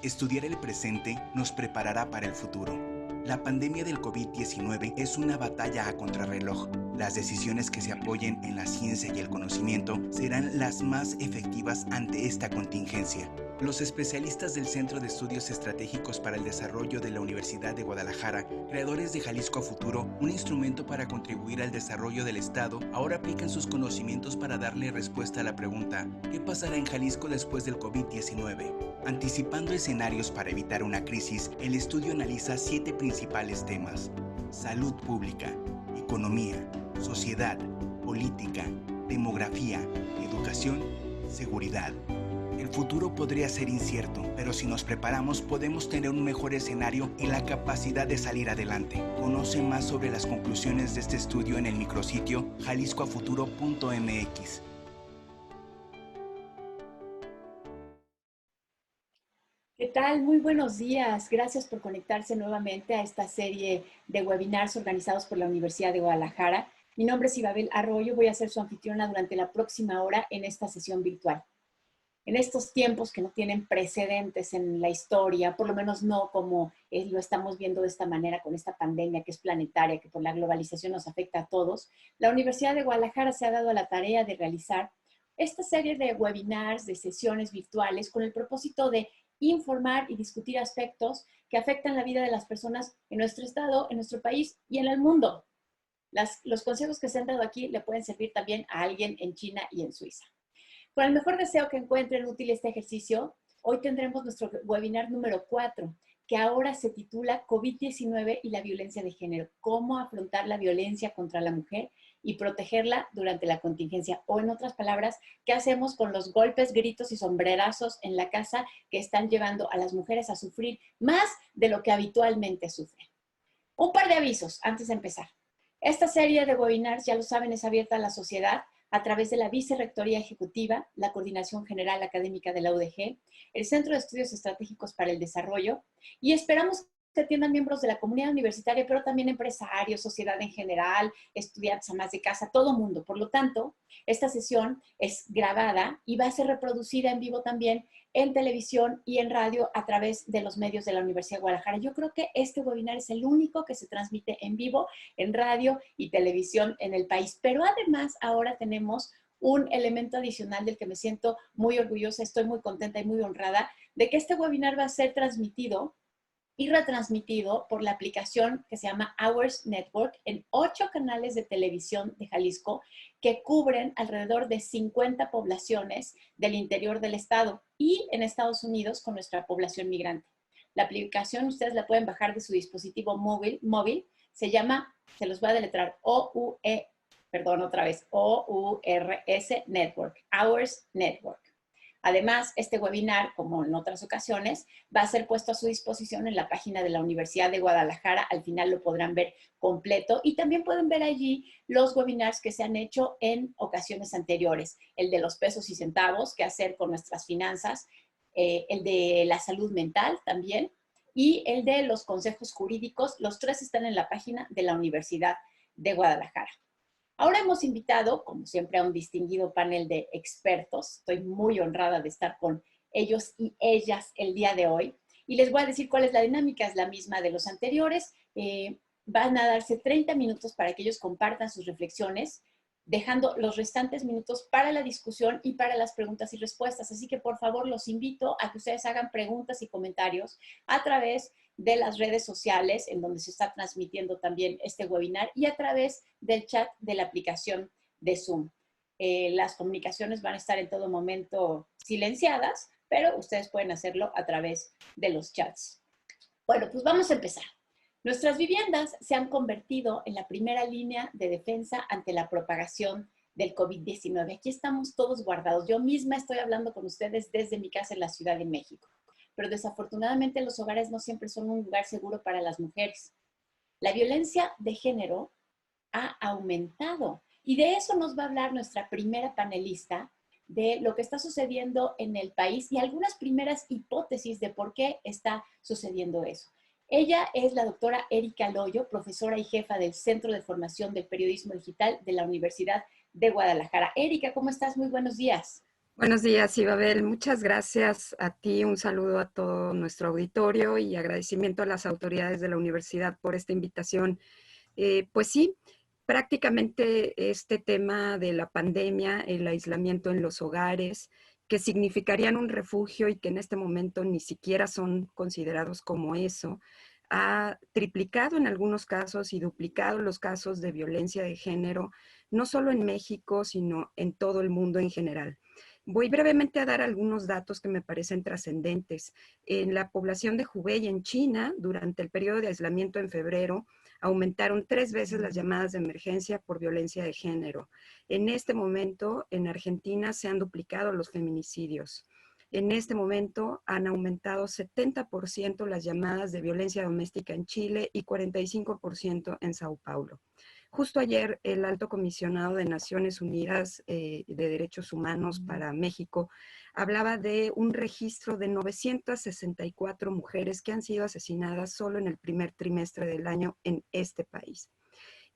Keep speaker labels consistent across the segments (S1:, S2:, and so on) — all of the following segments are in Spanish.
S1: Estudiar el presente nos preparará para el futuro. La pandemia del COVID-19 es una batalla a contrarreloj. Las decisiones que se apoyen en la ciencia y el conocimiento serán las más efectivas ante esta contingencia. Los especialistas del Centro de Estudios Estratégicos para el Desarrollo de la Universidad de Guadalajara, creadores de Jalisco a Futuro, un instrumento para contribuir al desarrollo del Estado, ahora aplican sus conocimientos para darle respuesta a la pregunta: ¿qué pasará en Jalisco después del COVID-19? Anticipando escenarios para evitar una crisis, el estudio analiza 7 principales temas: salud pública, economía, sociedad, política, demografía, educación, seguridad. El futuro podría ser incierto, pero si nos preparamos podemos tener un mejor escenario y la capacidad de salir adelante. Conoce más sobre las conclusiones de este estudio en el micrositio jaliscoafuturo.mx.
S2: ¿Qué tal? Muy buenos días. Gracias por conectarse nuevamente a esta serie de webinars organizados por la Universidad de Guadalajara. Mi nombre es Ibabel Arroyo, voy a ser su anfitriona durante la próxima hora en esta sesión virtual. En estos tiempos que no tienen precedentes en la historia, por lo menos no como lo estamos viendo de esta manera con esta pandemia que es planetaria, que por la globalización nos afecta a todos, la Universidad de Guadalajara se ha dado a la tarea de realizar esta serie de webinars, de sesiones virtuales, con el propósito de informar y discutir aspectos que afectan la vida de las personas en nuestro estado, en nuestro país y en el mundo. Los consejos que se han dado aquí le pueden servir también a alguien en China y en Suiza. Con el mejor deseo que encuentren útil este ejercicio, hoy tendremos nuestro webinar número 4, que ahora se titula COVID-19 y la violencia de género. ¿Cómo afrontar la violencia contra la mujer y protegerla durante la contingencia? O en otras palabras, ¿qué hacemos con los golpes, gritos y sombrerazos en la casa que están llevando a las mujeres a sufrir más de lo que habitualmente sufren? Un par de avisos antes de empezar. Esta serie de webinars, ya lo saben, es abierta a la sociedad a través de la Vicerrectoría Ejecutiva, la Coordinación General Académica de la UDG, el Centro de Estudios Estratégicos para el Desarrollo, y esperamos que atiendan miembros de la comunidad universitaria, pero también empresarios, sociedad en general, estudiantes amas de casa, todo mundo. Por lo tanto, esta sesión es grabada y va a ser reproducida en vivo también en televisión y en radio a través de los medios de la Universidad de Guadalajara. Yo creo que este webinar es el único que se transmite en vivo en radio y televisión en el país. Pero además ahora tenemos un elemento adicional del que me siento muy orgullosa, estoy muy contenta y muy honrada de que este webinar va a ser transmitido y retransmitido por la aplicación que se llama Hours Network en 8 canales de televisión de Jalisco que cubren alrededor de 50 poblaciones del interior del estado y en Estados Unidos con nuestra población migrante. La aplicación ustedes la pueden bajar de su dispositivo móvil, se llama, se los voy a deletrar, OURS Network, Hours Network. Además, este webinar, como en otras ocasiones, va a ser puesto a su disposición en la página de la Universidad de Guadalajara. Al final lo podrán ver completo y también pueden ver allí los webinars que se han hecho en ocasiones anteriores. El de los pesos y centavos, qué hacer con nuestras finanzas, el de la salud mental también y el de los consejos jurídicos. Los 3 están en la página de la Universidad de Guadalajara. Ahora hemos invitado, como siempre, a un distinguido panel de expertos. Estoy muy honrada de estar con ellos y ellas el día de hoy. Y les voy a decir cuál es la dinámica, es la misma de los anteriores. Van a darse 30 minutos para que ellos compartan sus reflexiones, dejando los restantes minutos para la discusión y para las preguntas y respuestas. Así que, por favor, los invito a que ustedes hagan preguntas y comentarios a través de las redes sociales en donde se está transmitiendo también este webinar y a través del chat de la aplicación de Zoom. Las comunicaciones van a estar en todo momento silenciadas, pero ustedes pueden hacerlo a través de los chats. Bueno, pues vamos a empezar. Nuestras viviendas se han convertido en la primera línea de defensa ante la propagación del COVID-19. Aquí estamos todos guardados. Yo misma estoy hablando con ustedes desde mi casa en la Ciudad de México. Pero desafortunadamente los hogares no siempre son un lugar seguro para las mujeres. La violencia de género ha aumentado y de eso nos va a hablar nuestra primera panelista, de lo que está sucediendo en el país y algunas primeras hipótesis de por qué está sucediendo eso. Ella es la doctora Erika Loyo, profesora y jefa del Centro de Formación del Periodismo Digital de la Universidad de Guadalajara. Erika, ¿cómo estás? Muy buenos días.
S3: Buenos días, Ibabel. Muchas gracias a ti. Un saludo a todo nuestro auditorio y agradecimiento a las autoridades de la universidad por esta invitación. Pues sí, prácticamente este tema de la pandemia, el aislamiento en los hogares, que significarían un refugio y que en este momento ni siquiera son considerados como eso, ha triplicado en algunos casos y duplicado los casos de violencia de género, no solo en México, sino en todo el mundo en general. Voy brevemente a dar algunos datos que me parecen trascendentes. En la población de Hubei, en China, durante el periodo de aislamiento en febrero, aumentaron 3 veces las llamadas de emergencia por violencia de género. En este momento, en Argentina se han duplicado los feminicidios. En este momento han aumentado 70% las llamadas de violencia doméstica en Chile y 45% en Sao Paulo. Justo ayer el alto comisionado de Naciones Unidas de Derechos Humanos para México hablaba de un registro de 964 mujeres que han sido asesinadas solo en el primer trimestre del año en este país.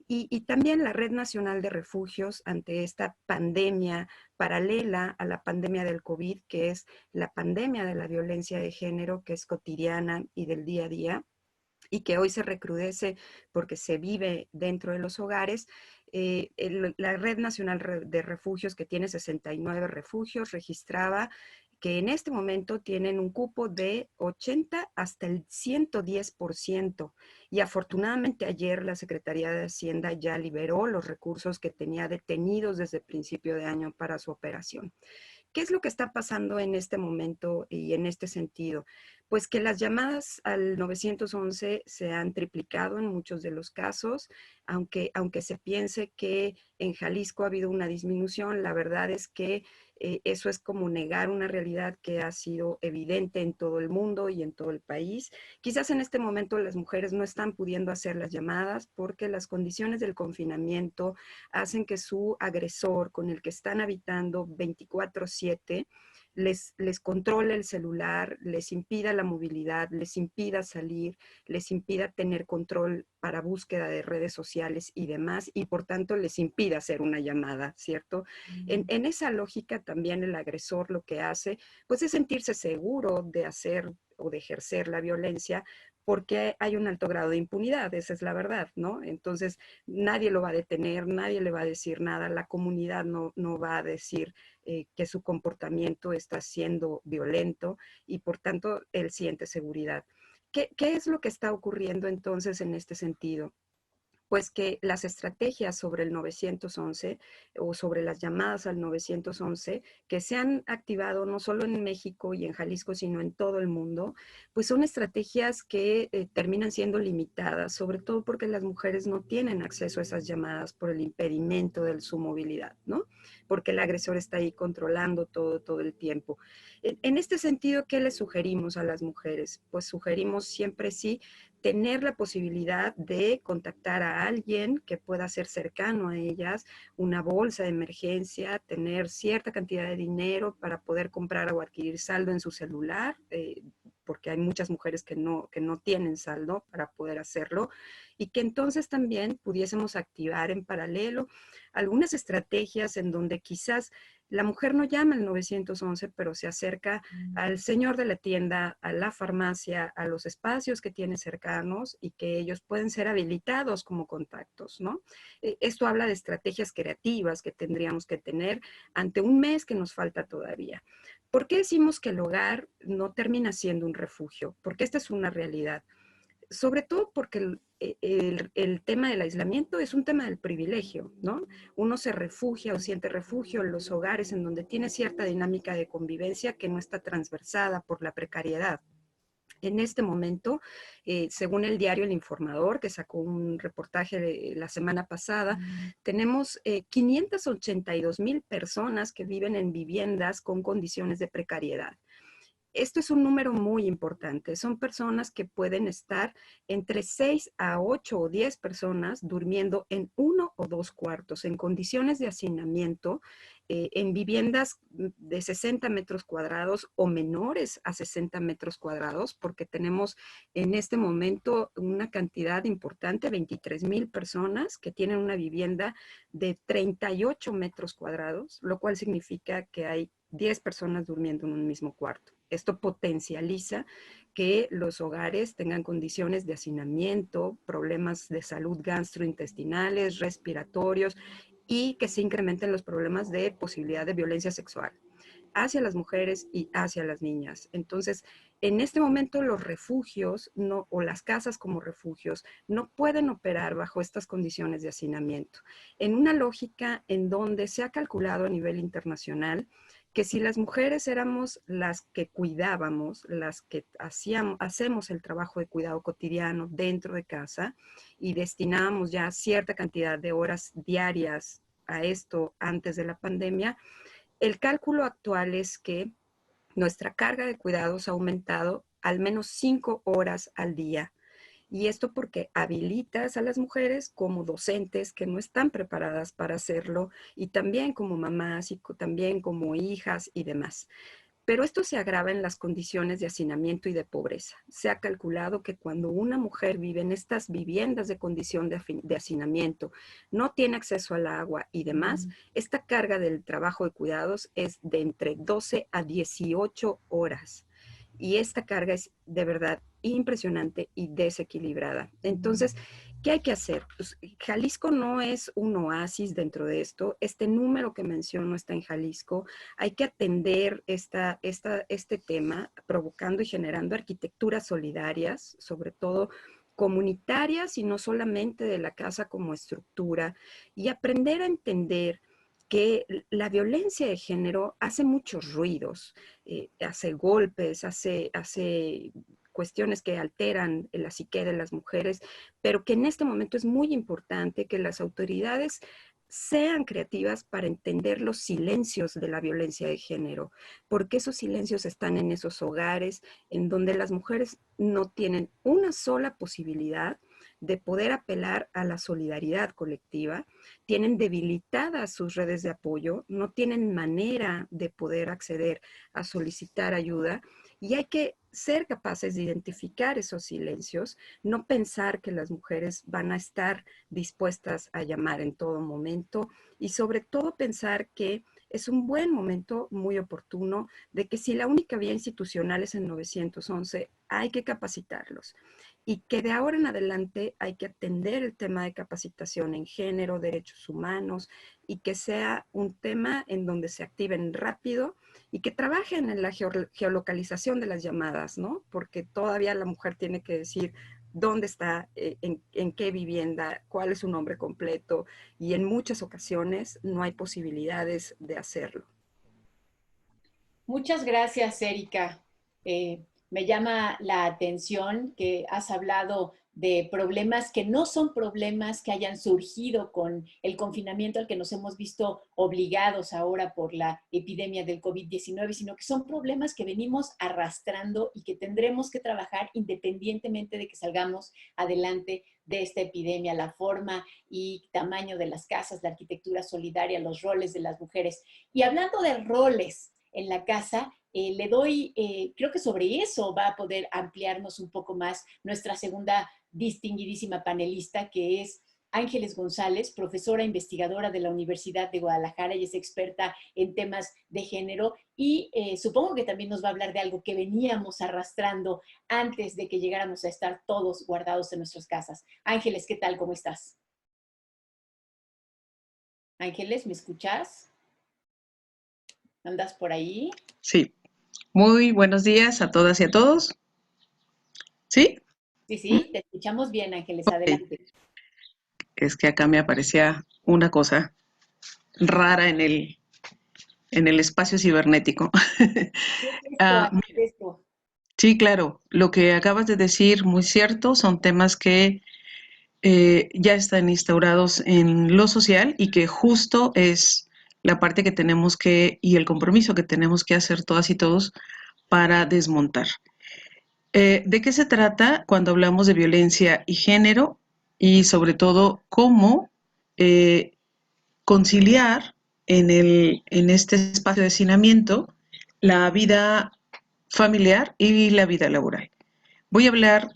S3: Y también la Red Nacional de Refugios ante esta pandemia paralela a la pandemia del COVID, que es la pandemia de la violencia de género, que es cotidiana y del día a día, y que hoy se recrudece porque se vive dentro de los hogares. La Red Nacional de Refugios, que tiene 69 refugios, registraba que en este momento tienen un cupo de 80 hasta el 110%. Y afortunadamente ayer la Secretaría de Hacienda ya liberó los recursos que tenía detenidos desde el principio de año para su operación. ¿Qué es lo que está pasando en este momento y en este sentido? Pues que las llamadas al 911 se han triplicado en muchos de los casos, aunque se piense que en Jalisco ha habido una disminución, la verdad es que eso es como negar una realidad que ha sido evidente en todo el mundo y en todo el país. Quizás en este momento las mujeres no están pudiendo hacer las llamadas porque las condiciones del confinamiento hacen que su agresor con el que están habitando 24/7 les controle el celular, les impida la movilidad, les impida salir, les impida tener control para búsqueda de redes sociales y demás, y por tanto les impida hacer una llamada, ¿cierto? En esa lógica también el agresor lo que hace, pues es sentirse seguro de hacer o de ejercer la violencia porque hay un alto grado de impunidad, esa es la verdad, ¿no? Entonces, nadie lo va a detener, nadie le va a decir nada, la comunidad no va a decir que su comportamiento está siendo violento y por tanto él siente seguridad. ¿Qué es lo que está ocurriendo entonces en este sentido? Pues que las estrategias sobre el 911 o sobre las llamadas al 911 que se han activado no solo en México y en Jalisco, sino en todo el mundo, pues son estrategias que terminan siendo limitadas, sobre todo porque las mujeres no tienen acceso a esas llamadas por el impedimento de su movilidad, ¿no? Porque el agresor está ahí controlando todo el tiempo. En este sentido, ¿qué le sugerimos a las mujeres? Pues sugerimos siempre sí tener la posibilidad de contactar a alguien que pueda ser cercano a ellas, una bolsa de emergencia, tener cierta cantidad de dinero para poder comprar o adquirir saldo en su celular, porque hay muchas mujeres que no tienen saldo para poder hacerlo, y que entonces también pudiésemos activar en paralelo algunas estrategias en donde quizás la mujer no llama al 911, pero se acerca al señor de la tienda, a la farmacia, a los espacios que tiene cercanos y que ellos pueden ser habilitados como contactos, ¿no? Esto habla de estrategias creativas que tendríamos que tener ante un mes que nos falta todavía. ¿Por qué decimos que el hogar no termina siendo un refugio? Porque esta es una realidad. Sobre todo porque el tema del aislamiento es un tema del privilegio, ¿no? Uno se refugia o siente refugio en los hogares en donde tiene cierta dinámica de convivencia que no está transversada por la precariedad. En este momento, según el diario El Informador, que sacó un reportaje la semana pasada, tenemos 582,000 personas que viven en viviendas con condiciones de precariedad. esto es un número muy importante. Son personas que pueden estar entre 6 a 8 o 10 personas durmiendo en 1 o 2 cuartos, en condiciones de hacinamiento, en viviendas de 60 metros cuadrados o menores a 60 metros cuadrados, porque tenemos en este momento una cantidad importante, 23,000 personas que tienen una vivienda de 38 metros cuadrados, lo cual significa que hay 10 personas durmiendo en un mismo cuarto. Esto potencializa que los hogares tengan condiciones de hacinamiento, problemas de salud gastrointestinales, respiratorios, y que se incrementen los problemas de posibilidad de violencia sexual hacia las mujeres y hacia las niñas. Entonces, en este momento los refugios o las casas como refugios no pueden operar bajo estas condiciones de hacinamiento. En una lógica en donde se ha calculado a nivel internacional que si las mujeres éramos las que cuidábamos, las que hacemos el trabajo de cuidado cotidiano dentro de casa y destinábamos ya cierta cantidad de horas diarias a esto antes de la pandemia, el cálculo actual es que nuestra carga de cuidados ha aumentado al menos 5 horas al día. Y esto porque habilitas a las mujeres como docentes que no están preparadas para hacerlo, y también como mamás y también como hijas y demás. Pero esto se agrava en las condiciones de hacinamiento y de pobreza. Se ha calculado que cuando una mujer vive en estas viviendas de condición de hacinamiento, no tiene acceso al agua y demás, esta carga del trabajo de cuidados es de entre 12 a 18 horas. Y esta carga es de verdad impresionante y desequilibrada. Entonces, ¿qué hay que hacer? Pues, Jalisco no es un oasis dentro de esto. Este número que menciono está en Jalisco. Hay que atender este tema, provocando y generando arquitecturas solidarias, sobre todo comunitarias y no solamente de la casa como estructura, y aprender a entender que la violencia de género hace muchos ruidos, hace golpes, hace cuestiones que alteran la psique de las mujeres, pero que en este momento es muy importante que las autoridades sean creativas para entender los silencios de la violencia de género, porque esos silencios están en esos hogares en donde las mujeres no tienen una sola posibilidad de poder apelar a la solidaridad colectiva, tienen debilitadas sus redes de apoyo, no tienen manera de poder acceder a solicitar ayuda, y hay que ser capaces de identificar esos silencios, no pensar que las mujeres van a estar dispuestas a llamar en todo momento, y sobre todo pensar que es un buen momento muy oportuno de que si la única vía institucional es el 911, hay que capacitarlos. Y que de ahora en adelante hay que atender el tema de capacitación en género, derechos humanos, y que sea un tema en donde se activen rápido y que trabajen en la geolocalización de las llamadas, ¿no? Porque todavía la mujer tiene que decir dónde está, en qué vivienda, cuál es su nombre completo, y en muchas ocasiones no hay posibilidades de hacerlo.
S2: Muchas gracias, Erika. Me llama la atención que has hablado de problemas que no son problemas que hayan surgido con el confinamiento al que nos hemos visto obligados ahora por la epidemia del COVID-19, sino que son problemas que venimos arrastrando y que tendremos que trabajar independientemente de que salgamos adelante de esta epidemia, la forma y tamaño de las casas, la arquitectura solidaria, los roles de las mujeres. Y hablando de roles en la casa, le doy, creo que sobre eso va a poder ampliarnos un poco más nuestra segunda distinguidísima panelista, que es Ángeles González, profesora investigadora de la Universidad de Guadalajara, y es experta en temas de género, y supongo que también nos va a hablar de algo que veníamos arrastrando antes de que llegáramos a estar todos guardados en nuestras casas. Ángeles, ¿qué tal? ¿Cómo estás? Ángeles, ¿me escuchas? ¿Andas por ahí?
S4: Sí. Muy buenos días a todas y a todos. ¿Sí?
S2: Sí, te escuchamos bien, Ángeles, adelante.
S4: Es que acá me aparecía una cosa rara en el espacio cibernético. Sí, claro. Lo que acabas de decir, muy cierto, son temas que ya están instaurados en lo social y que justo es la parte que tenemos que, y el compromiso que tenemos que hacer todas y todos para desmontar. ¿De qué se trata cuando hablamos de violencia y género? Y sobre todo, cómo conciliar en este espacio de hacinamiento la vida familiar y la vida laboral. Voy a hablar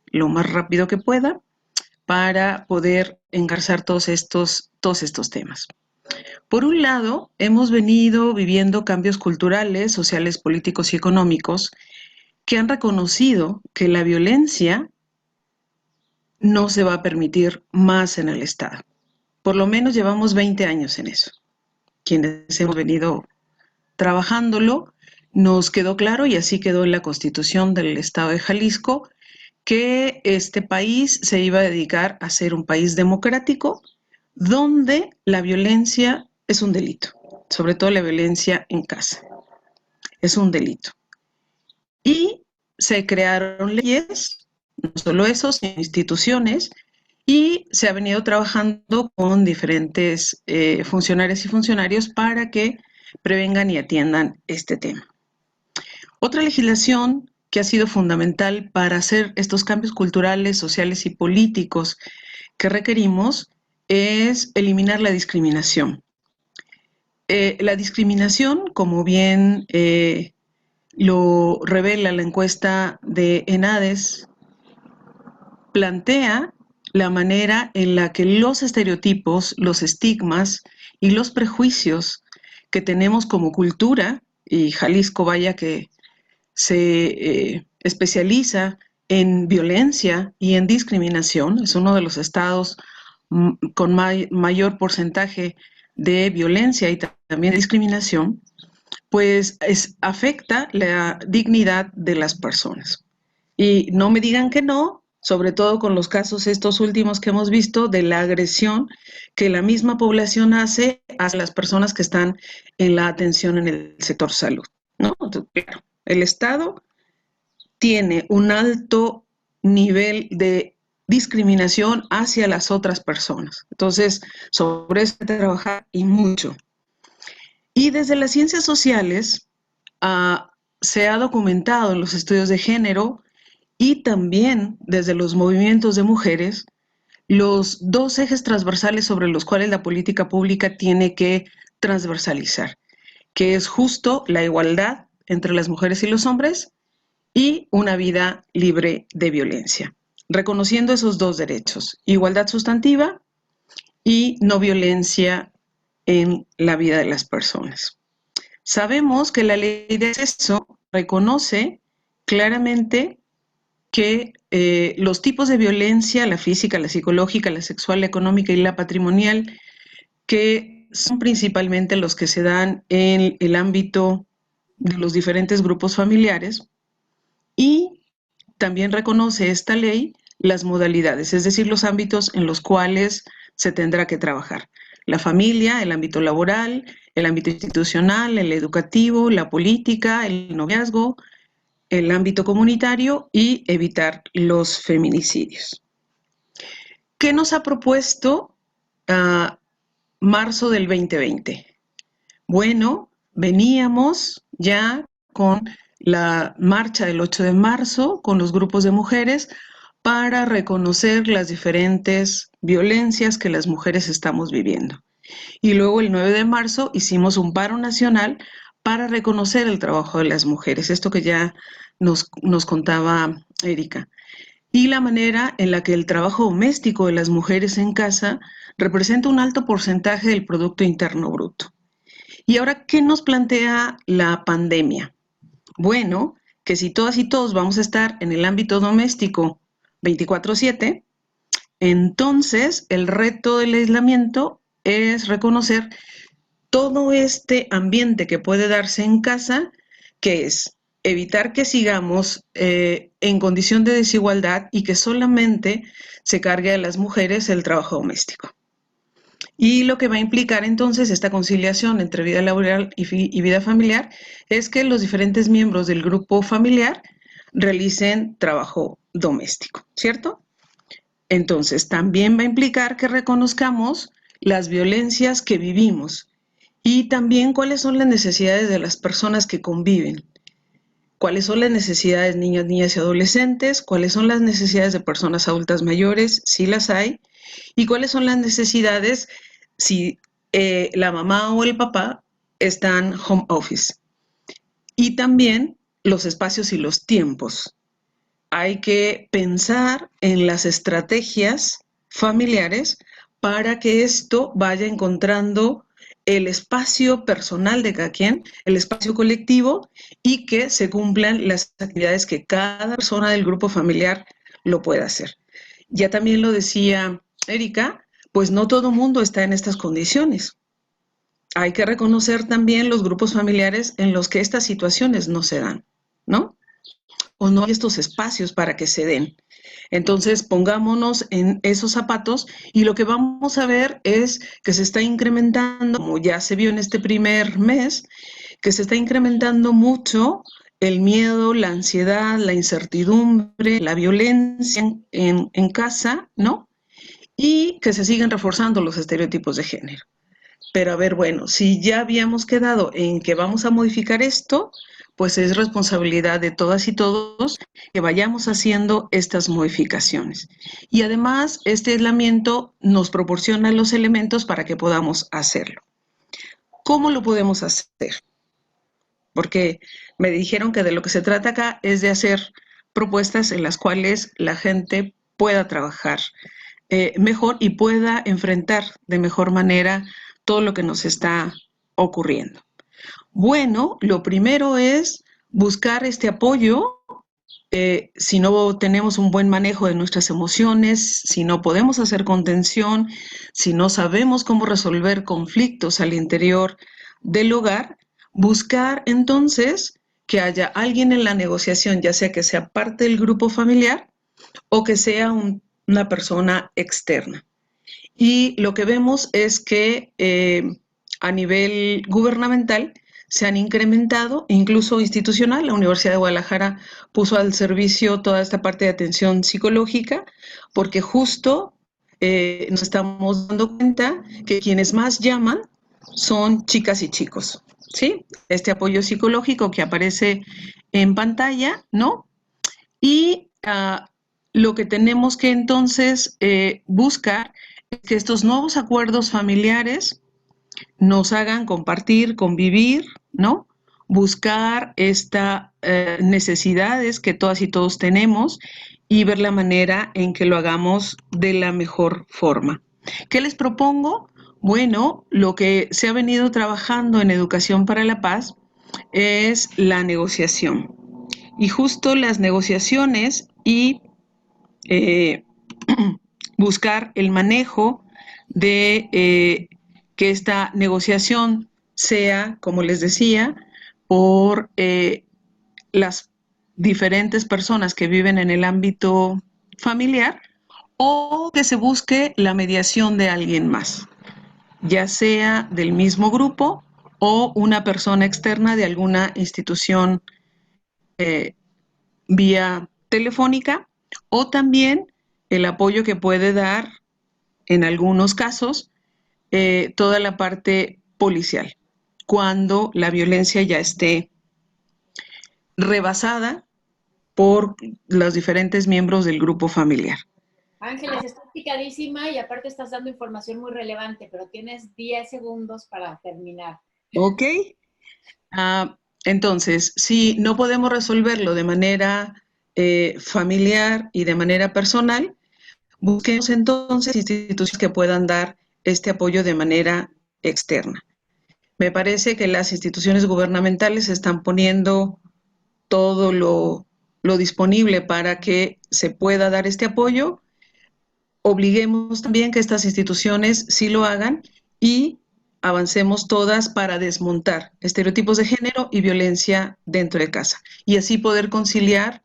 S4: lo más rápido que pueda para poder engarzar todos estos temas. Por un lado, hemos venido viviendo cambios culturales, sociales, políticos y económicos que han reconocido que la violencia no se va a permitir más en el Estado. Por lo menos llevamos 20 años en eso. Quienes hemos venido trabajándolo, nos quedó claro, y así quedó en la Constitución del Estado de Jalisco, que este país se iba a dedicar a ser un país democrático donde la violencia es un delito, sobre todo la violencia en casa. Es un delito. Y se crearon leyes, no solo eso, sino instituciones, y se ha venido trabajando con diferentes funcionarias y funcionarios para que prevengan y atiendan este tema. Otra legislación que ha sido fundamental para hacer estos cambios culturales, sociales y políticos que requerimos es eliminar la discriminación. La discriminación, como bien lo revela la encuesta de ENADES, plantea la manera en la que los estereotipos, los estigmas y los prejuicios que tenemos como cultura, y Jalisco vaya que se especializa en violencia y en discriminación, es uno de los estados con mayor porcentaje de violencia y también discriminación, pues afecta la dignidad de las personas. Y no me digan que no, sobre todo con los casos estos últimos que hemos visto de la agresión que la misma población hace a las personas que están en la atención en el sector salud, ¿no? Entonces, claro, el Estado tiene un alto nivel de discriminación hacia las otras personas. Entonces, sobre eso hay que trabajar y mucho. Y desde las ciencias sociales se ha documentado en los estudios de género y también desde los movimientos de mujeres los dos ejes transversales sobre los cuales la política pública tiene que transversalizar, que es justo la igualdad entre las mujeres y los hombres y una vida libre de violencia, reconociendo esos dos derechos, igualdad sustantiva y no violencia en la vida de las personas. Sabemos que la ley de acceso reconoce claramente que los tipos de violencia, la física, la psicológica, la sexual, la económica y la patrimonial, que son principalmente los que se dan en el ámbito de los diferentes grupos familiares, y también reconoce esta ley las modalidades, es decir, los ámbitos en los cuales se tendrá que trabajar. La familia, el ámbito laboral, el ámbito institucional, el educativo, la política, el noviazgo, el ámbito comunitario y evitar los feminicidios. ¿Qué nos ha propuesto marzo del 2020? Bueno, veníamos ya con la marcha del 8 de marzo con los grupos de mujeres para reconocer las diferentes violencias que las mujeres estamos viviendo. Y luego el 9 de marzo hicimos un paro nacional para reconocer el trabajo de las mujeres, esto que ya nos contaba Erika, y la manera en la que el trabajo doméstico de las mujeres en casa representa un alto porcentaje del Producto Interno Bruto. Y ahora, ¿qué nos plantea la pandemia? Bueno, que si todas y todos vamos a estar en el ámbito doméstico 24/7, entonces el reto del aislamiento es reconocer todo este ambiente que puede darse en casa, que es evitar que sigamos en condición de desigualdad y que solamente se cargue a las mujeres el trabajo doméstico. Y lo que va a implicar entonces esta conciliación entre vida laboral y vida familiar es que los diferentes miembros del grupo familiar realicen trabajo doméstico, ¿cierto? Entonces también va a implicar que reconozcamos las violencias que vivimos y también cuáles son las necesidades de las personas que conviven. Cuáles son las necesidades de niños, niñas y adolescentes, cuáles son las necesidades de personas adultas mayores, si las hay, y cuáles son las necesidades si la mamá o el papá están home office. Y también los espacios y los tiempos. Hay que pensar en las estrategias familiares para que esto vaya encontrando el espacio personal de cada quien, el espacio colectivo, y que se cumplan las actividades que cada persona del grupo familiar lo pueda hacer. Ya también lo decía Erika, pues no todo mundo está en estas condiciones. Hay que reconocer también los grupos familiares en los que estas situaciones no se dan, ¿no? O no hay estos espacios para que se den. Entonces, pongámonos en esos zapatos y lo que vamos a ver es que se está incrementando, como ya se vio en este primer mes, que se está incrementando mucho el miedo, la ansiedad, la incertidumbre, la violencia en casa, ¿no? Y que se siguen reforzando los estereotipos de género. Pero a ver, bueno, si ya habíamos quedado en que vamos a modificar esto, pues es responsabilidad de todas y todos que vayamos haciendo estas modificaciones. Y además, este aislamiento nos proporciona los elementos para que podamos hacerlo. ¿Cómo lo podemos hacer? Porque me dijeron que de lo que se trata acá es de hacer propuestas en las cuales la gente pueda trabajar mejor y pueda enfrentar de mejor manera todo lo que nos está ocurriendo. Bueno, lo primero es buscar este apoyo. Si no tenemos un buen manejo de nuestras emociones, si no podemos hacer contención, si no sabemos cómo resolver conflictos al interior del hogar, buscar entonces que haya alguien en la negociación, ya sea que sea parte del grupo familiar o que sea una persona externa. Y lo que vemos es que a nivel gubernamental se han incrementado, incluso institucional. La Universidad de Guadalajara puso al servicio toda esta parte de atención psicológica, porque justo nos estamos dando cuenta que quienes más llaman son chicas y chicos, ¿sí? Este apoyo psicológico que aparece en pantalla, ¿no? Y lo que tenemos que entonces buscar es que estos nuevos acuerdos familiares nos hagan compartir, convivir, ¿no? Buscar estas necesidades que todas y todos tenemos y ver la manera en que lo hagamos de la mejor forma. ¿Qué les propongo? Bueno, lo que se ha venido trabajando en Educación para la Paz es la negociación. Y justo las negociaciones y buscar el manejo de que esta negociación sea, como les decía, por las diferentes personas que viven en el ámbito familiar o que se busque la mediación de alguien más, ya sea del mismo grupo o una persona externa de alguna institución vía telefónica, o también el apoyo que puede dar, en algunos casos, toda la parte policial, cuando la violencia ya esté rebasada por los diferentes miembros del grupo familiar.
S2: Ángeles, estás picadísima y aparte estás dando información muy relevante, pero tienes 10 segundos para terminar.
S4: Ok. Entonces, si no podemos resolverlo de manera familiar y de manera personal, busquemos entonces instituciones que puedan dar este apoyo de manera externa. Me parece que las instituciones gubernamentales están poniendo todo lo disponible para que se pueda dar este apoyo. Obliguemos también que estas instituciones sí lo hagan y avancemos todas para desmontar estereotipos de género y violencia dentro de casa y así poder conciliar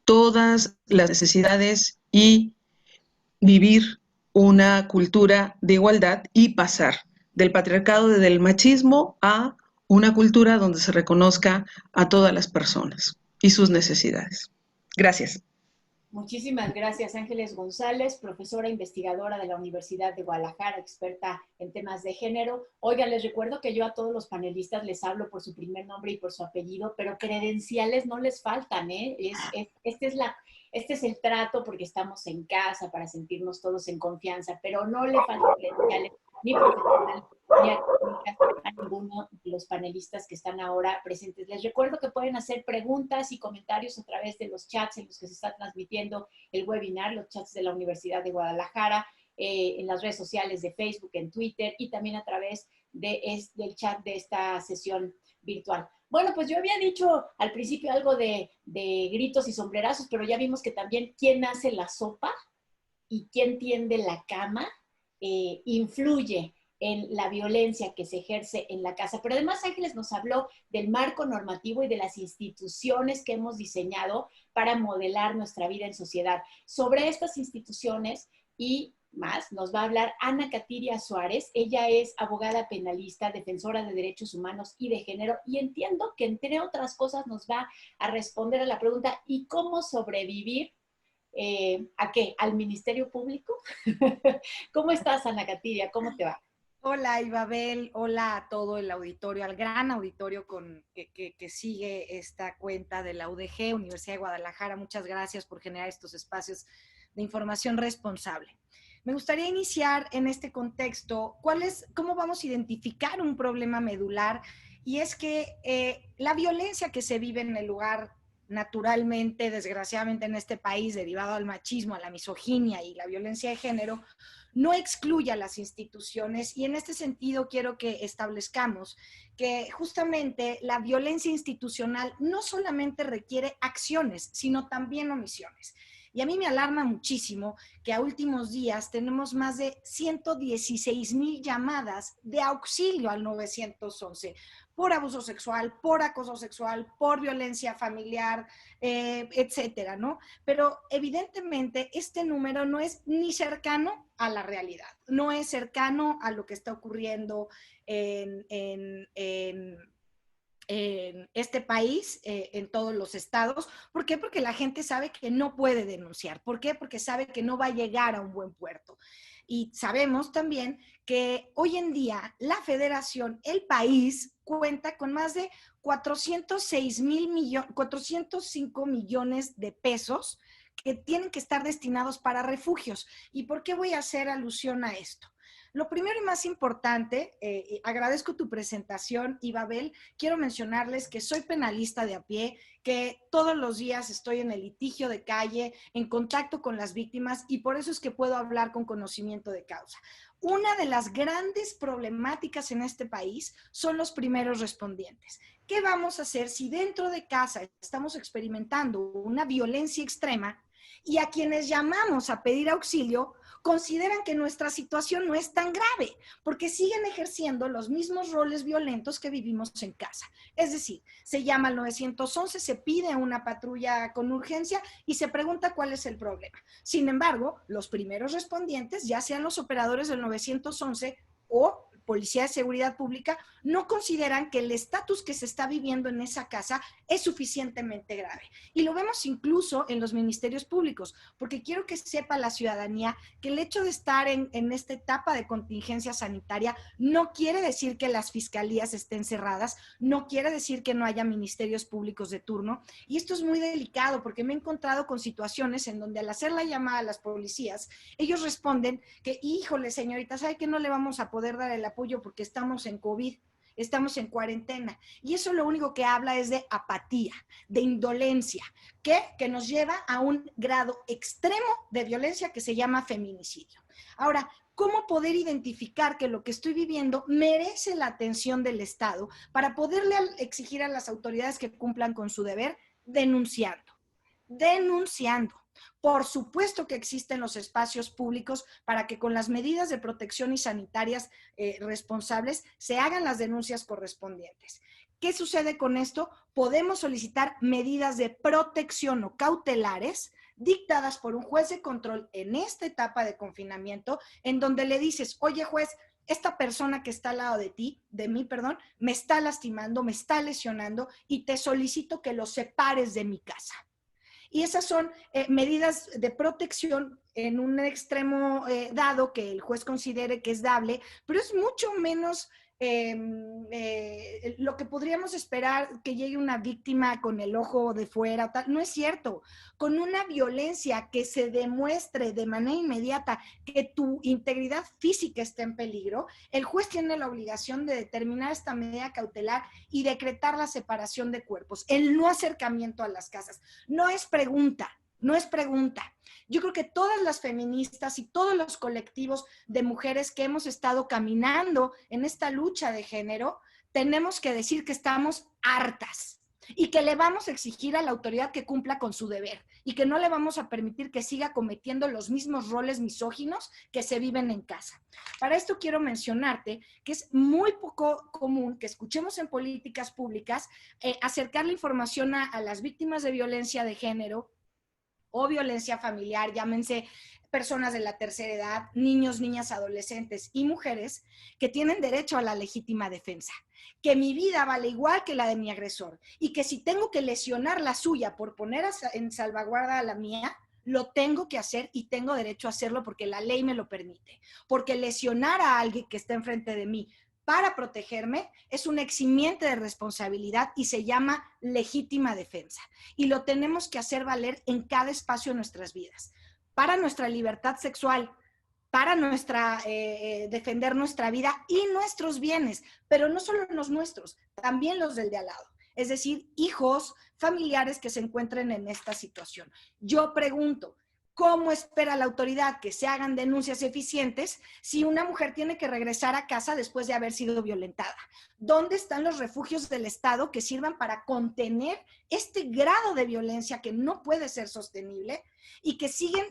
S4: todas las necesidades y vivir una cultura de igualdad y pasar del patriarcado, del machismo, a una cultura donde se reconozca a todas las personas y sus necesidades. Gracias.
S2: Muchísimas gracias, Ángeles González, profesora investigadora de la Universidad de Guadalajara, experta en temas de género. Oiga, les recuerdo que yo a todos los panelistas les hablo por su primer nombre y por su apellido, pero credenciales no les faltan, ¿eh? Este es el trato porque estamos en casa para sentirnos todos en confianza, pero no le faltan credenciales ni profesionales ni académicas a ninguno de los panelistas que están ahora presentes. Les recuerdo que pueden hacer preguntas y comentarios a través de los chats en los que se está transmitiendo el webinar, los chats de la Universidad de Guadalajara, en las redes sociales de Facebook, en Twitter y también a través del chat de esta sesión virtual. Bueno, pues yo había dicho al principio algo de gritos y sombrerazos, pero ya vimos que también quién hace la sopa y quién tiende la cama influye en la violencia que se ejerce en la casa. Pero además Ángeles nos habló del marco normativo y de las instituciones que hemos diseñado para modelar nuestra vida en sociedad. Sobre estas instituciones y más nos va a hablar Ana Katiria Suárez. Ella es abogada penalista, defensora de derechos humanos y de género, y entiendo que entre otras cosas nos va a responder a la pregunta ¿y cómo sobrevivir? ¿A qué? ¿Al Ministerio Público? ¿Cómo estás, Ana Katiria? ¿Cómo te va?
S5: Hola, Ibabel. Hola a todo el auditorio, al gran auditorio que sigue esta cuenta de la UDG, Universidad de Guadalajara. Muchas gracias por generar estos espacios de información responsable. Me gustaría iniciar en este contexto, ¿cómo vamos a identificar un problema medular? Y es que la violencia que se vive en el lugar naturalmente, desgraciadamente en este país, derivado al machismo, a la misoginia y la violencia de género, no excluye a las instituciones, y en este sentido quiero que establezcamos que justamente la violencia institucional no solamente requiere acciones, sino también omisiones. Y a mí me alarma muchísimo que a últimos días tenemos más de 116,000 llamadas de auxilio al 911 por abuso sexual, por acoso sexual, por violencia familiar, etcétera, ¿no? Pero evidentemente este número no es ni cercano a la realidad, no es cercano a lo que está ocurriendo en este país, en todos los estados. ¿Por qué? Porque la gente sabe que no puede denunciar. ¿Por qué? Porque sabe que no va a llegar a un buen puerto. Y sabemos también que hoy en día la federación, el país, cuenta con más de 405 millones de pesos que tienen que estar destinados para refugios. ¿Y por qué voy a hacer alusión a esto? Lo primero y más importante, agradezco tu presentación, Ibabel. Quiero mencionarles que soy penalista de a pie, que todos los días estoy en el litigio de calle, en contacto con las víctimas, y por eso es que puedo hablar con conocimiento de causa. Una de las grandes problemáticas en este país son los primeros respondientes. ¿Qué vamos a hacer si dentro de casa estamos experimentando una violencia extrema y a quienes llamamos a pedir auxilio consideran que nuestra situación no es tan grave, porque siguen ejerciendo los mismos roles violentos que vivimos en casa? Es decir, se llama al 911, se pide una patrulla con urgencia y se pregunta cuál es el problema. Sin embargo, los primeros respondientes, ya sean los operadores del 911 o Policía de Seguridad Pública, no consideran que el estatus que se está viviendo en esa casa es suficientemente grave. Y lo vemos incluso en los ministerios públicos, porque quiero que sepa la ciudadanía que el hecho de estar en esta etapa de contingencia sanitaria no quiere decir que las fiscalías estén cerradas, no quiere decir que no haya ministerios públicos de turno. Y esto es muy delicado porque me he encontrado con situaciones en donde al hacer la llamada a las policías, ellos responden que, híjole, señorita, ¿sabe que no le vamos a poder dar el apoyo porque estamos en COVID, estamos en cuarentena? Y eso lo único que habla es de apatía, de indolencia, que nos lleva a un grado extremo de violencia que se llama feminicidio. Ahora, ¿cómo poder identificar que lo que estoy viviendo merece la atención del Estado para poderle exigir a las autoridades que cumplan con su deber? Denunciando. Por supuesto que existen los espacios públicos para que con las medidas de protección y sanitarias responsables se hagan las denuncias correspondientes. ¿Qué sucede con esto? Podemos solicitar medidas de protección o cautelares dictadas por un juez de control en esta etapa de confinamiento, en donde le dices, oye juez, esta persona que está al lado de mí, me está lastimando, me está lesionando y te solicito que lo separes de mi casa. Y esas son medidas de protección en un extremo dado que el juez considere que es dable, pero es mucho menos lo que podríamos esperar que llegue una víctima con el ojo de fuera, tal. No es cierto. Con una violencia que se demuestre de manera inmediata que tu integridad física está en peligro, el juez tiene la obligación de determinar esta medida cautelar y decretar la separación de cuerpos, el no acercamiento a las casas. No es pregunta. No es pregunta. Yo creo que todas las feministas y todos los colectivos de mujeres que hemos estado caminando en esta lucha de género, tenemos que decir que estamos hartas y que le vamos a exigir a la autoridad que cumpla con su deber y que no le vamos a permitir que siga cometiendo los mismos roles misóginos que se viven en casa. Para esto quiero mencionarte que es muy poco común que escuchemos en políticas públicas acercar la información a las víctimas de violencia de género o violencia familiar, llámense personas de la tercera edad, niños, niñas, adolescentes y mujeres que tienen derecho a la legítima defensa, que mi vida vale igual que la de mi agresor y que si tengo que lesionar la suya por poner en salvaguarda a la mía, lo tengo que hacer y tengo derecho a hacerlo porque la ley me lo permite, porque lesionar a alguien que está enfrente de mí para protegerme es un eximiente de responsabilidad y se llama legítima defensa. Y lo tenemos que hacer valer en cada espacio de nuestras vidas. Para nuestra libertad sexual, para defender nuestra vida y nuestros bienes, pero no solo los nuestros, también los del de al lado. Es decir, hijos, familiares que se encuentren en esta situación. Yo pregunto, ¿cómo espera la autoridad que se hagan denuncias eficientes si una mujer tiene que regresar a casa después de haber sido violentada? ¿Dónde están los refugios del Estado que sirvan para contener este grado de violencia que no puede ser sostenible y que siguen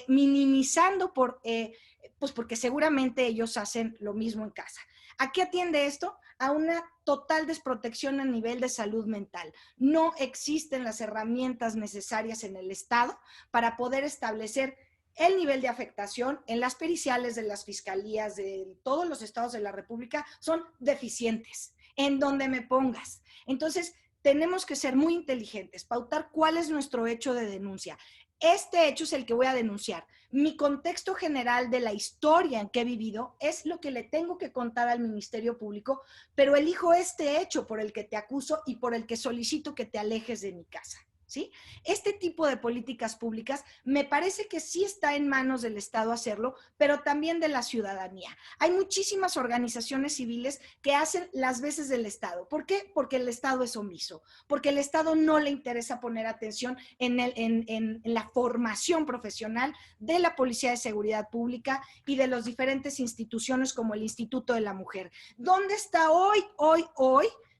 S5: minimizando pues porque seguramente ellos hacen lo mismo en casa? ¿A qué atiende esto? A una total desprotección a nivel de salud mental. No existen las herramientas necesarias en el Estado para poder establecer el nivel de afectación. En las periciales de las fiscalías de todos los estados de la República son deficientes, en donde me pongas. Entonces, tenemos que ser muy inteligentes, pautar cuál es nuestro hecho de denuncia. Este hecho es el que voy a denunciar. Mi contexto general de la historia en que he vivido es lo que le tengo que contar al Ministerio Público, pero elijo este hecho por el que te acuso y por el que solicito que te alejes de mi casa. ¿Sí? Este tipo de políticas públicas me parece que sí está en manos del Estado hacerlo, pero también de la ciudadanía. Hay muchísimas organizaciones civiles que hacen las veces del Estado. ¿Por qué? Porque el Estado es omiso, porque el Estado no le interesa poner atención en la formación profesional de la Policía de Seguridad Pública y de las diferentes instituciones como el Instituto de la Mujer. ¿Dónde está hoy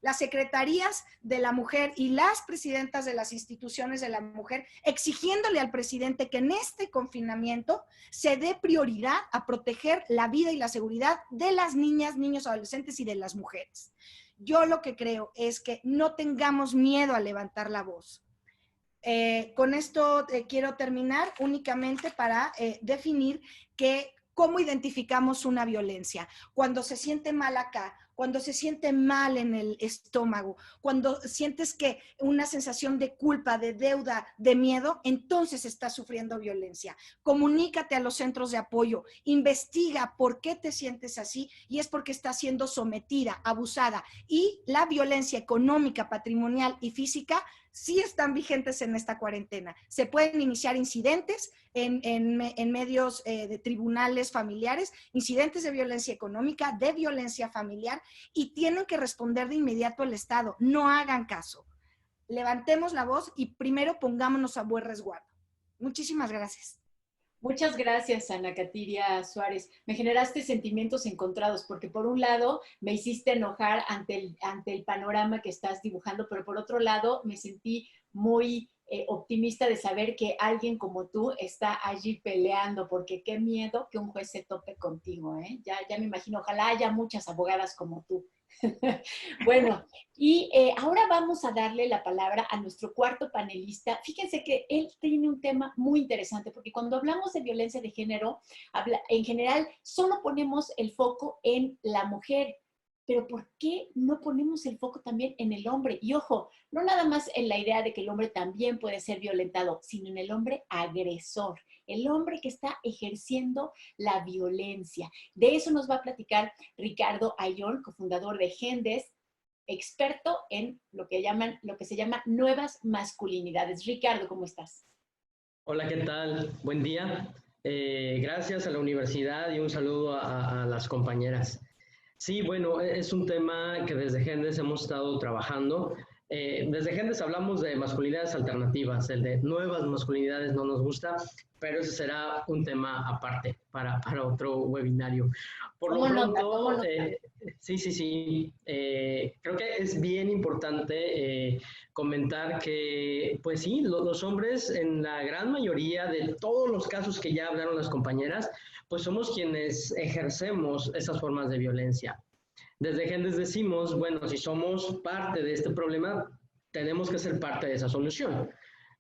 S5: las secretarías de la mujer y las presidentas de las instituciones de la mujer exigiéndole al presidente que en este confinamiento se dé prioridad a proteger la vida y la seguridad de las niñas, niños, adolescentes y de las mujeres? Yo lo que creo es que no tengamos miedo a levantar la voz. Con esto quiero terminar únicamente para definir cómo identificamos una violencia. Cuando se siente mal acá, cuando se siente mal en el estómago, cuando sientes que una sensación de culpa, de deuda, de miedo, entonces estás sufriendo violencia. Comunícate a los centros de apoyo, investiga por qué te sientes así y es porque estás siendo sometida, abusada. Y la violencia económica, patrimonial y física sí están vigentes en esta cuarentena. Se pueden iniciar incidentes en medios de tribunales familiares, incidentes de violencia económica, de violencia familiar, y tienen que responder de inmediato el Estado. No hagan caso. Levantemos la voz y primero pongámonos a buen resguardo. Muchísimas gracias.
S2: Muchas gracias, Ana Katiria Suárez. Me generaste sentimientos encontrados, porque por un lado me hiciste enojar ante el panorama que estás dibujando, pero por otro lado me sentí muy optimista de saber que alguien como tú está allí peleando, porque qué miedo que un juez se tope contigo, ¿eh? Ya me imagino, ojalá haya muchas abogadas como tú. Bueno, y ahora vamos a darle la palabra a nuestro cuarto panelista. Fíjense que él tiene un tema muy interesante, porque cuando hablamos de violencia de género, en general solo ponemos el foco en la mujer, pero ¿por qué no ponemos el foco también en el hombre? Y ojo, no nada más en la idea de que el hombre también puede ser violentado, sino en el hombre agresor, el hombre que está ejerciendo la violencia. De eso nos va a platicar Ricardo Ayllón, cofundador de Gendes, experto en lo que se llama nuevas masculinidades. Ricardo, ¿cómo estás?
S6: Hola, ¿qué tal? Buen día. Gracias a la universidad y un saludo a las compañeras. Sí, bueno, es un tema que desde Gendes hemos estado trabajando. Desde Gendes hablamos de masculinidades alternativas, el de nuevas masculinidades no nos gusta, pero ese será un tema aparte para otro webinario. Por lo pronto, sí. Creo que es bien importante comentar que, pues sí, los hombres en la gran mayoría de todos los casos que ya hablaron las compañeras, pues somos quienes ejercemos esas formas de violencia. Desde Gendes decimos, bueno, si somos parte de este problema, tenemos que ser parte de esa solución.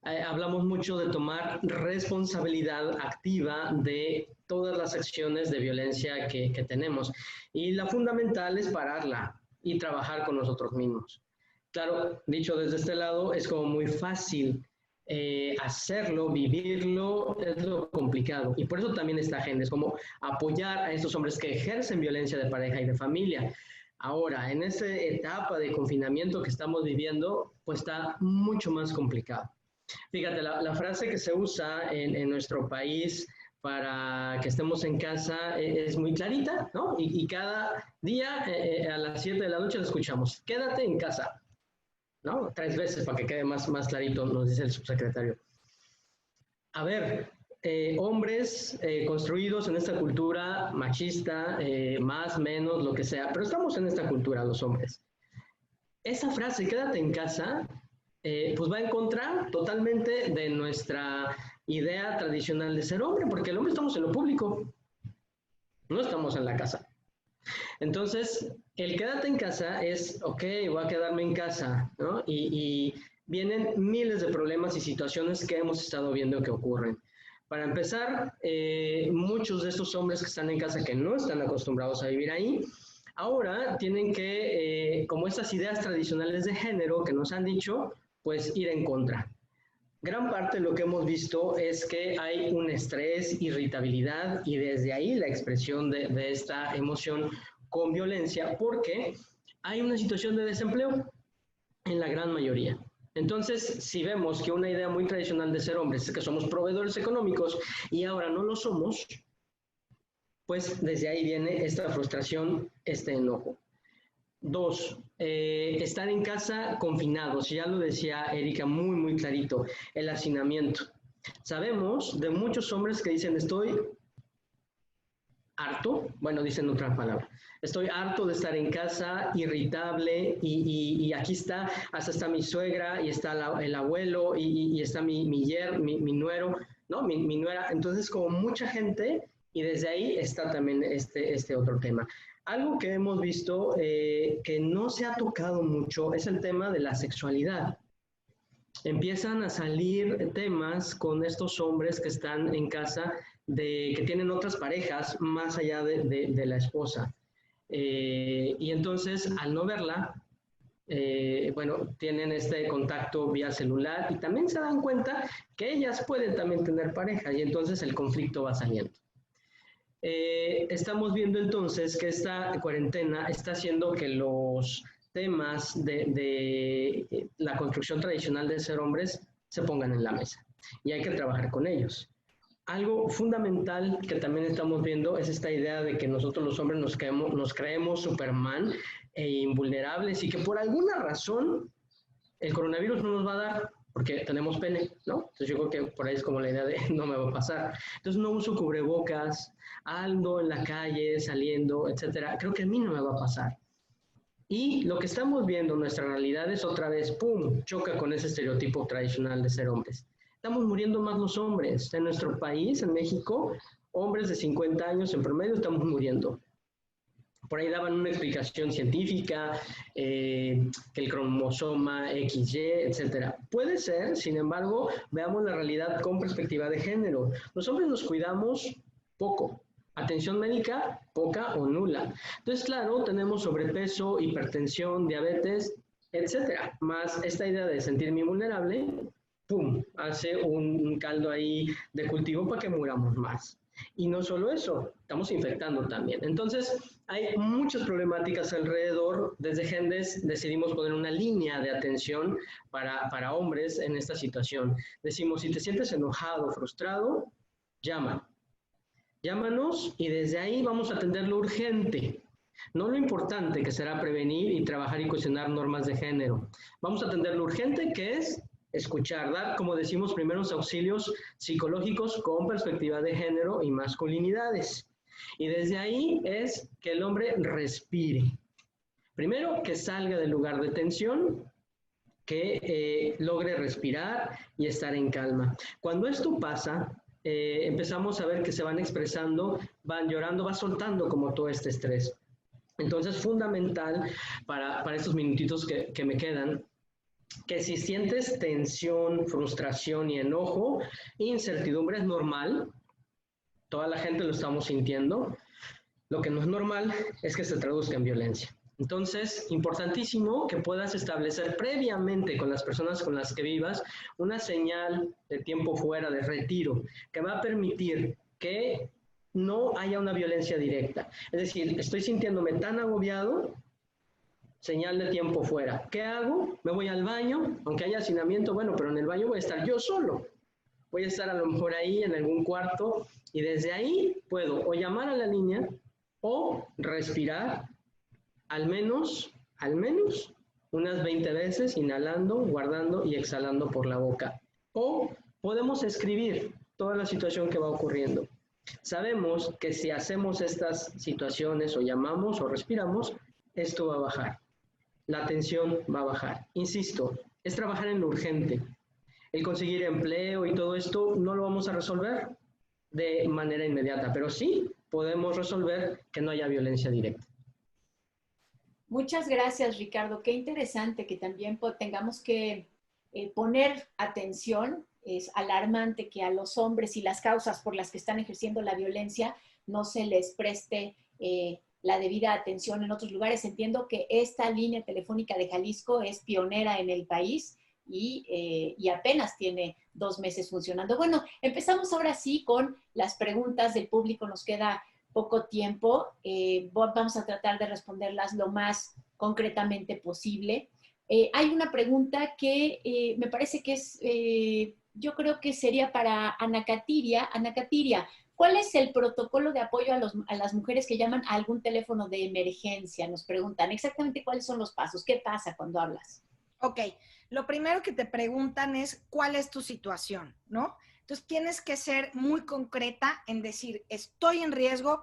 S6: Hablamos mucho de tomar responsabilidad activa de todas las acciones de violencia que tenemos. Y la fundamental es pararla y trabajar con nosotros mismos. Claro, dicho desde este lado, es como muy fácil hacerlo, vivirlo, es lo complicado. Y por eso también está Gendes, como apoyar a estos hombres que ejercen violencia de pareja y de familia. Ahora, en esta etapa de confinamiento que estamos viviendo, pues está mucho más complicado. Fíjate, la frase que se usa en nuestro país para que estemos en casa es muy clarita, ¿no? Y cada día a las 7 de la noche la escuchamos, quédate en casa, ¿no? 3 veces para que quede más clarito, nos dice el subsecretario. A ver, hombres construidos en esta cultura machista, más, menos, lo que sea, pero estamos en esta cultura los hombres. Esa frase, quédate en casa, pues va en contra totalmente de nuestra idea tradicional de ser hombre, porque el hombre estamos en lo público, no estamos en la casa. Entonces, el quédate en casa es, ok, voy a quedarme en casa, ¿no? Y vienen miles de problemas y situaciones que hemos estado viendo que ocurren. Para empezar, muchos de estos hombres que están en casa, que no están acostumbrados a vivir ahí, ahora tienen que, como estas ideas tradicionales de género que nos han dicho, pues ir en contra. Gran parte de lo que hemos visto es que hay un estrés, irritabilidad y desde ahí la expresión de esta emoción con violencia porque hay una situación de desempleo en la gran mayoría. Entonces, si vemos que una idea muy tradicional de ser hombres es que somos proveedores económicos y ahora no lo somos, pues desde ahí viene esta frustración, este enojo. 2, estar en casa confinados, ya lo decía Erika muy clarito, el hacinamiento. Sabemos de muchos hombres que dicen estoy harto, bueno, dicen otra palabra, estoy harto de estar en casa, irritable y aquí está, hasta está mi suegra y está el abuelo y está mi nuero, ¿no? Mi nuera, entonces como mucha gente y desde ahí está también este otro tema. Algo que hemos visto que no se ha tocado mucho es el tema de la sexualidad. Empiezan a salir temas con estos hombres que están en casa, que tienen otras parejas más allá de la esposa. Y entonces, al no verla, bueno, tienen este contacto vía celular y también se dan cuenta que ellas pueden también tener pareja y entonces el conflicto va saliendo. Estamos viendo entonces que esta cuarentena está haciendo que los temas de la construcción tradicional de ser hombres se pongan en la mesa y hay que trabajar con ellos. Algo fundamental que también estamos viendo es esta idea de que nosotros los hombres nos creemos Superman e invulnerables y que por alguna razón el coronavirus no nos va a dar porque tenemos pene, ¿no? Entonces yo creo que por ahí es como la idea de no me va a pasar. Entonces no uso cubrebocas, ando en la calle, saliendo, etcétera. Creo que a mí no me va a pasar. Y lo que estamos viendo en nuestra realidad es otra vez, ¡pum!, choca con ese estereotipo tradicional de ser hombres. Estamos muriendo más los hombres. En nuestro país, en México, hombres de 50 años en promedio estamos muriendo. Por ahí daban una explicación científica, que el cromosoma XY, etcétera. Puede ser, sin embargo, veamos la realidad con perspectiva de género. Los hombres nos cuidamos poco. Atención médica, poca o nula. Entonces, claro, tenemos sobrepeso, hipertensión, diabetes, etcétera. Más esta idea de sentirme vulnerable, ¡pum!, hace un caldo ahí de cultivo para que muramos más. Y no solo eso, estamos infectando también. Entonces, hay muchas problemáticas alrededor. Desde Gendes decidimos poner una línea de atención para hombres en esta situación. Decimos, si te sientes enojado, frustrado, llama. Llámanos y desde ahí vamos a atender lo urgente, no lo importante, que será prevenir y trabajar y cuestionar normas de género. Vamos a atender lo urgente, que es escuchar, dar, como decimos, primeros auxilios psicológicos con perspectiva de género y masculinidades. Y desde ahí es que el hombre respire. Primero, que salga del lugar de tensión, que logre respirar y estar en calma. Cuando esto pasa, empezamos a ver que se van expresando, van llorando, va soltando como todo este estrés. Entonces, fundamental para estos minutitos que me quedan, que si sientes tensión, frustración y enojo, incertidumbre, es normal, toda la gente lo estamos sintiendo. Lo que no es normal es que se traduzca en violencia. Entonces, importantísimo que puedas establecer previamente con las personas con las que vivas una señal de tiempo fuera, de retiro, que va a permitir que no haya una violencia directa. Es decir, estoy sintiéndome tan agobiado, señal de tiempo fuera. ¿Qué hago? Me voy al baño, aunque haya hacinamiento, bueno, pero en el baño voy a estar yo solo. Voy a estar a lo mejor ahí en algún cuarto y desde ahí puedo o llamar a la línea o respirar al menos unas 20 veces, inhalando, guardando y exhalando por la boca. O podemos escribir toda la situación que va ocurriendo. Sabemos que si hacemos estas situaciones o llamamos o respiramos, esto va a bajar. La tensión va a bajar. Insisto, es trabajar en lo urgente. El conseguir empleo y todo esto no lo vamos a resolver de manera inmediata, pero sí podemos resolver que no haya violencia directa.
S2: Muchas gracias, Ricardo. Qué interesante que también tengamos que poner atención. Es alarmante que a los hombres y las causas por las que están ejerciendo la violencia no se les preste la debida atención en otros lugares. Entiendo que esta línea telefónica de Jalisco es pionera en el país y apenas tiene 2 meses funcionando. Bueno, empezamos ahora sí con las preguntas del público. Nos queda poco tiempo. Vamos a tratar de responderlas lo más concretamente posible. Hay una pregunta que me parece que es, yo creo que sería para Ana Katiria. Ana Katiria, ¿cuál es el protocolo de apoyo a las mujeres que llaman a algún teléfono de emergencia? Nos preguntan exactamente cuáles son los pasos. ¿Qué pasa cuando hablas?
S5: Ok, lo primero que te preguntan es cuál es tu situación, ¿no? Entonces tienes que ser muy concreta en decir, estoy en riesgo,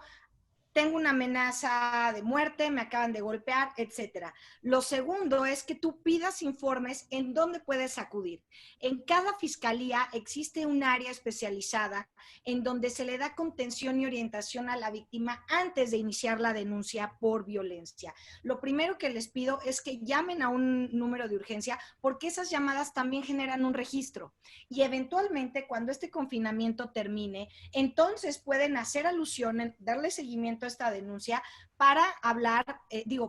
S5: tengo una amenaza de muerte, me acaban de golpear, etcétera. Lo segundo es que tú pidas informes en dónde puedes acudir. En cada fiscalía existe un área especializada en donde se le da contención y orientación a la víctima antes de iniciar la denuncia por violencia. Lo primero que les pido es que llamen a un número de urgencia porque esas llamadas también generan un registro y eventualmente cuando este confinamiento termine, entonces pueden hacer alusión, darle seguimiento a esta denuncia para hablar,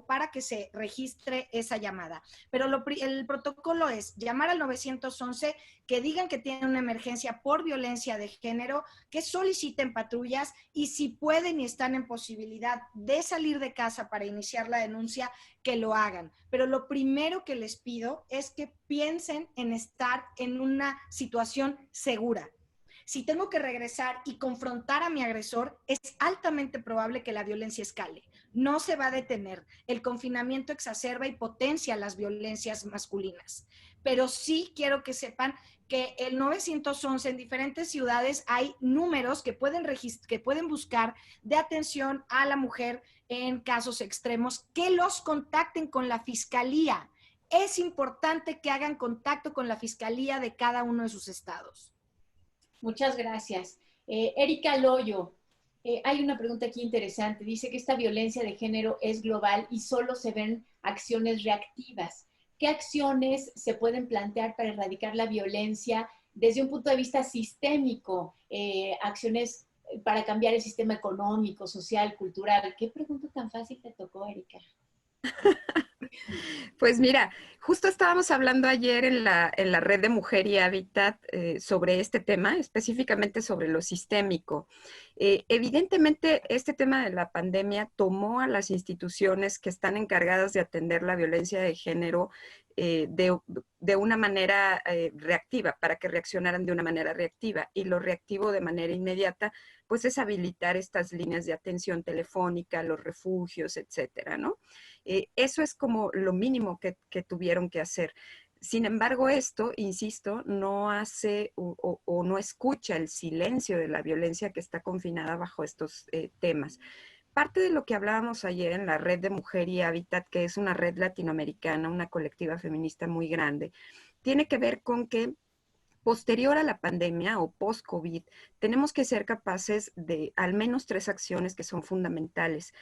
S5: para que se registre esa llamada. Pero el protocolo es llamar al 911, que digan que tienen una emergencia por violencia de género, que soliciten patrullas y si pueden y están en posibilidad de salir de casa para iniciar la denuncia, que lo hagan. Pero lo primero que les pido es que piensen en estar en una situación segura. Si tengo que regresar y confrontar a mi agresor, es altamente probable que la violencia escale. No se va a detener. El confinamiento exacerba y potencia las violencias masculinas. Pero sí quiero que sepan que el 911 en diferentes ciudades hay números que pueden buscar de atención a la mujer en casos extremos, que los contacten con la fiscalía. Es importante que hagan contacto con la fiscalía de cada uno de sus estados.
S2: Muchas gracias. Erika Loyo, hay una pregunta aquí interesante. Dice que esta violencia de género es global y solo se ven acciones reactivas. ¿Qué acciones se pueden plantear para erradicar la violencia desde un punto de vista sistémico? Acciones para cambiar el sistema económico, social, cultural. ¿Qué pregunta tan fácil te tocó, Erika?
S3: Pues mira, justo estábamos hablando ayer en la red de Mujer y Hábitat sobre este tema, específicamente sobre lo sistémico. Evidentemente, este tema de la pandemia tomó a las instituciones que están encargadas de atender la violencia de género de una manera reactiva, para que reaccionaran de una manera reactiva. Y lo reactivo de manera inmediata, pues es habilitar estas líneas de atención telefónica, los refugios, etcétera, ¿no? Eso es como lo mínimo que tuvieron que hacer. Sin embargo, esto, insisto, no hace o no escucha el silencio de la violencia que está confinada bajo estos temas. Parte de lo que hablábamos ayer en la red de Mujer y Hábitat, que es una red latinoamericana, una colectiva feminista muy grande, tiene que ver con que posterior a la pandemia o post-COVID, tenemos que ser capaces de al menos 3 acciones que son fundamentales.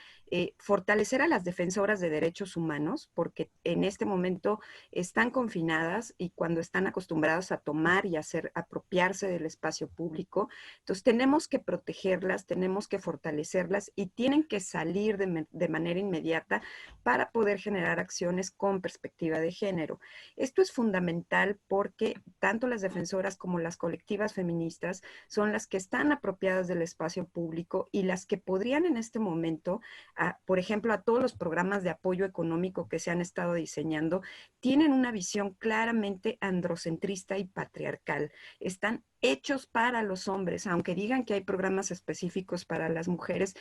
S3: Fortalecer a las defensoras de derechos humanos, porque en este momento están confinadas y cuando están acostumbradas a tomar y apropiarse del espacio público. Entonces tenemos que protegerlas, tenemos que fortalecerlas y tienen que salir de manera inmediata para poder generar acciones con perspectiva de género. Esto es fundamental porque tanto las defensoras como las colectivas feministas son las que están apropiadas del espacio público y las que podrían en este momento, por ejemplo, a todos los programas de apoyo económico que se han estado diseñando, tienen una visión claramente androcentrista y patriarcal. Están hechos para los hombres, aunque digan que hay programas específicos para las mujeres,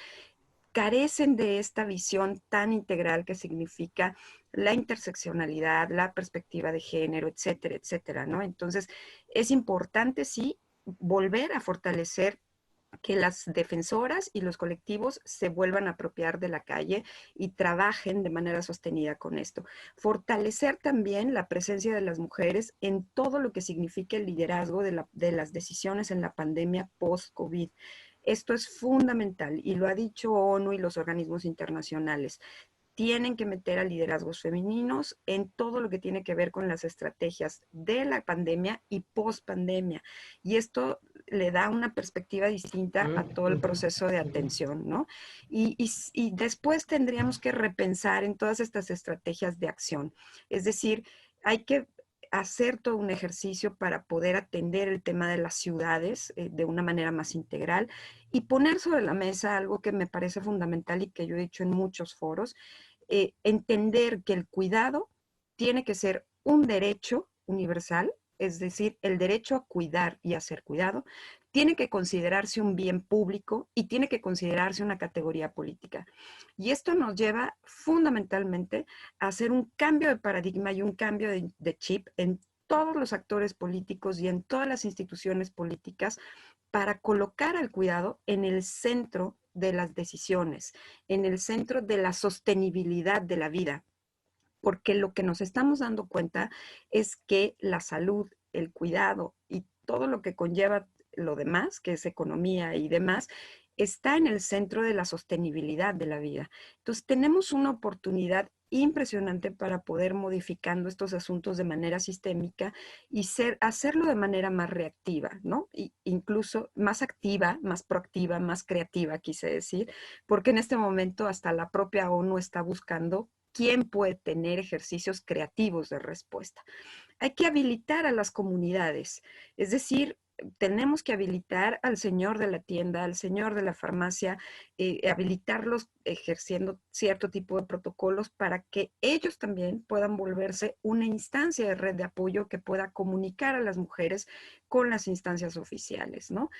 S3: carecen de esta visión tan integral que significa la interseccionalidad, la perspectiva de género, etcétera, etcétera, ¿no? Entonces, es importante, sí, volver a fortalecer que las defensoras y los colectivos se vuelvan a apropiar de la calle y trabajen de manera sostenida con esto. Fortalecer también la presencia de las mujeres en todo lo que significa el liderazgo de las decisiones en la pandemia post-COVID. Esto es fundamental y lo ha dicho ONU y los organismos internacionales. Tienen que meter a liderazgos femeninos en todo lo que tiene que ver con las estrategias de la pandemia y post-pandemia. Y esto le da una perspectiva distinta a todo el proceso de atención, ¿no? Y después tendríamos que repensar en todas estas estrategias de acción. Es decir, hay que hacer todo un ejercicio para poder atender el tema de las ciudades de una manera más integral y poner sobre la mesa algo que me parece fundamental y que yo he dicho en muchos foros, entender que el cuidado tiene que ser un derecho universal, es decir, el derecho a cuidar y a ser cuidado, tiene que considerarse un bien público y tiene que considerarse una categoría política. Y esto nos lleva fundamentalmente a hacer un cambio de paradigma y un cambio de chip en todos los actores políticos y en todas las instituciones políticas para colocar al cuidado en el centro de las decisiones, en el centro de la sostenibilidad de la vida. Porque lo que nos estamos dando cuenta es que la salud, el cuidado y todo lo que conlleva lo demás, que es economía y demás, está en el centro de la sostenibilidad de la vida. Entonces tenemos una oportunidad impresionante para poder modificando estos asuntos de manera sistémica y hacerlo de manera más reactiva, ¿no? Y incluso más activa, más proactiva, más creativa, quise decir, porque en este momento hasta la propia ONU está buscando quién puede tener ejercicios creativos de respuesta. Hay que habilitar a las comunidades, es decir, tenemos que habilitar al señor de la tienda, al señor de la farmacia, habilitarlos ejerciendo cierto tipo de protocolos para que ellos también puedan volverse una instancia de red de apoyo que pueda comunicar a las mujeres con las instancias oficiales, ¿no?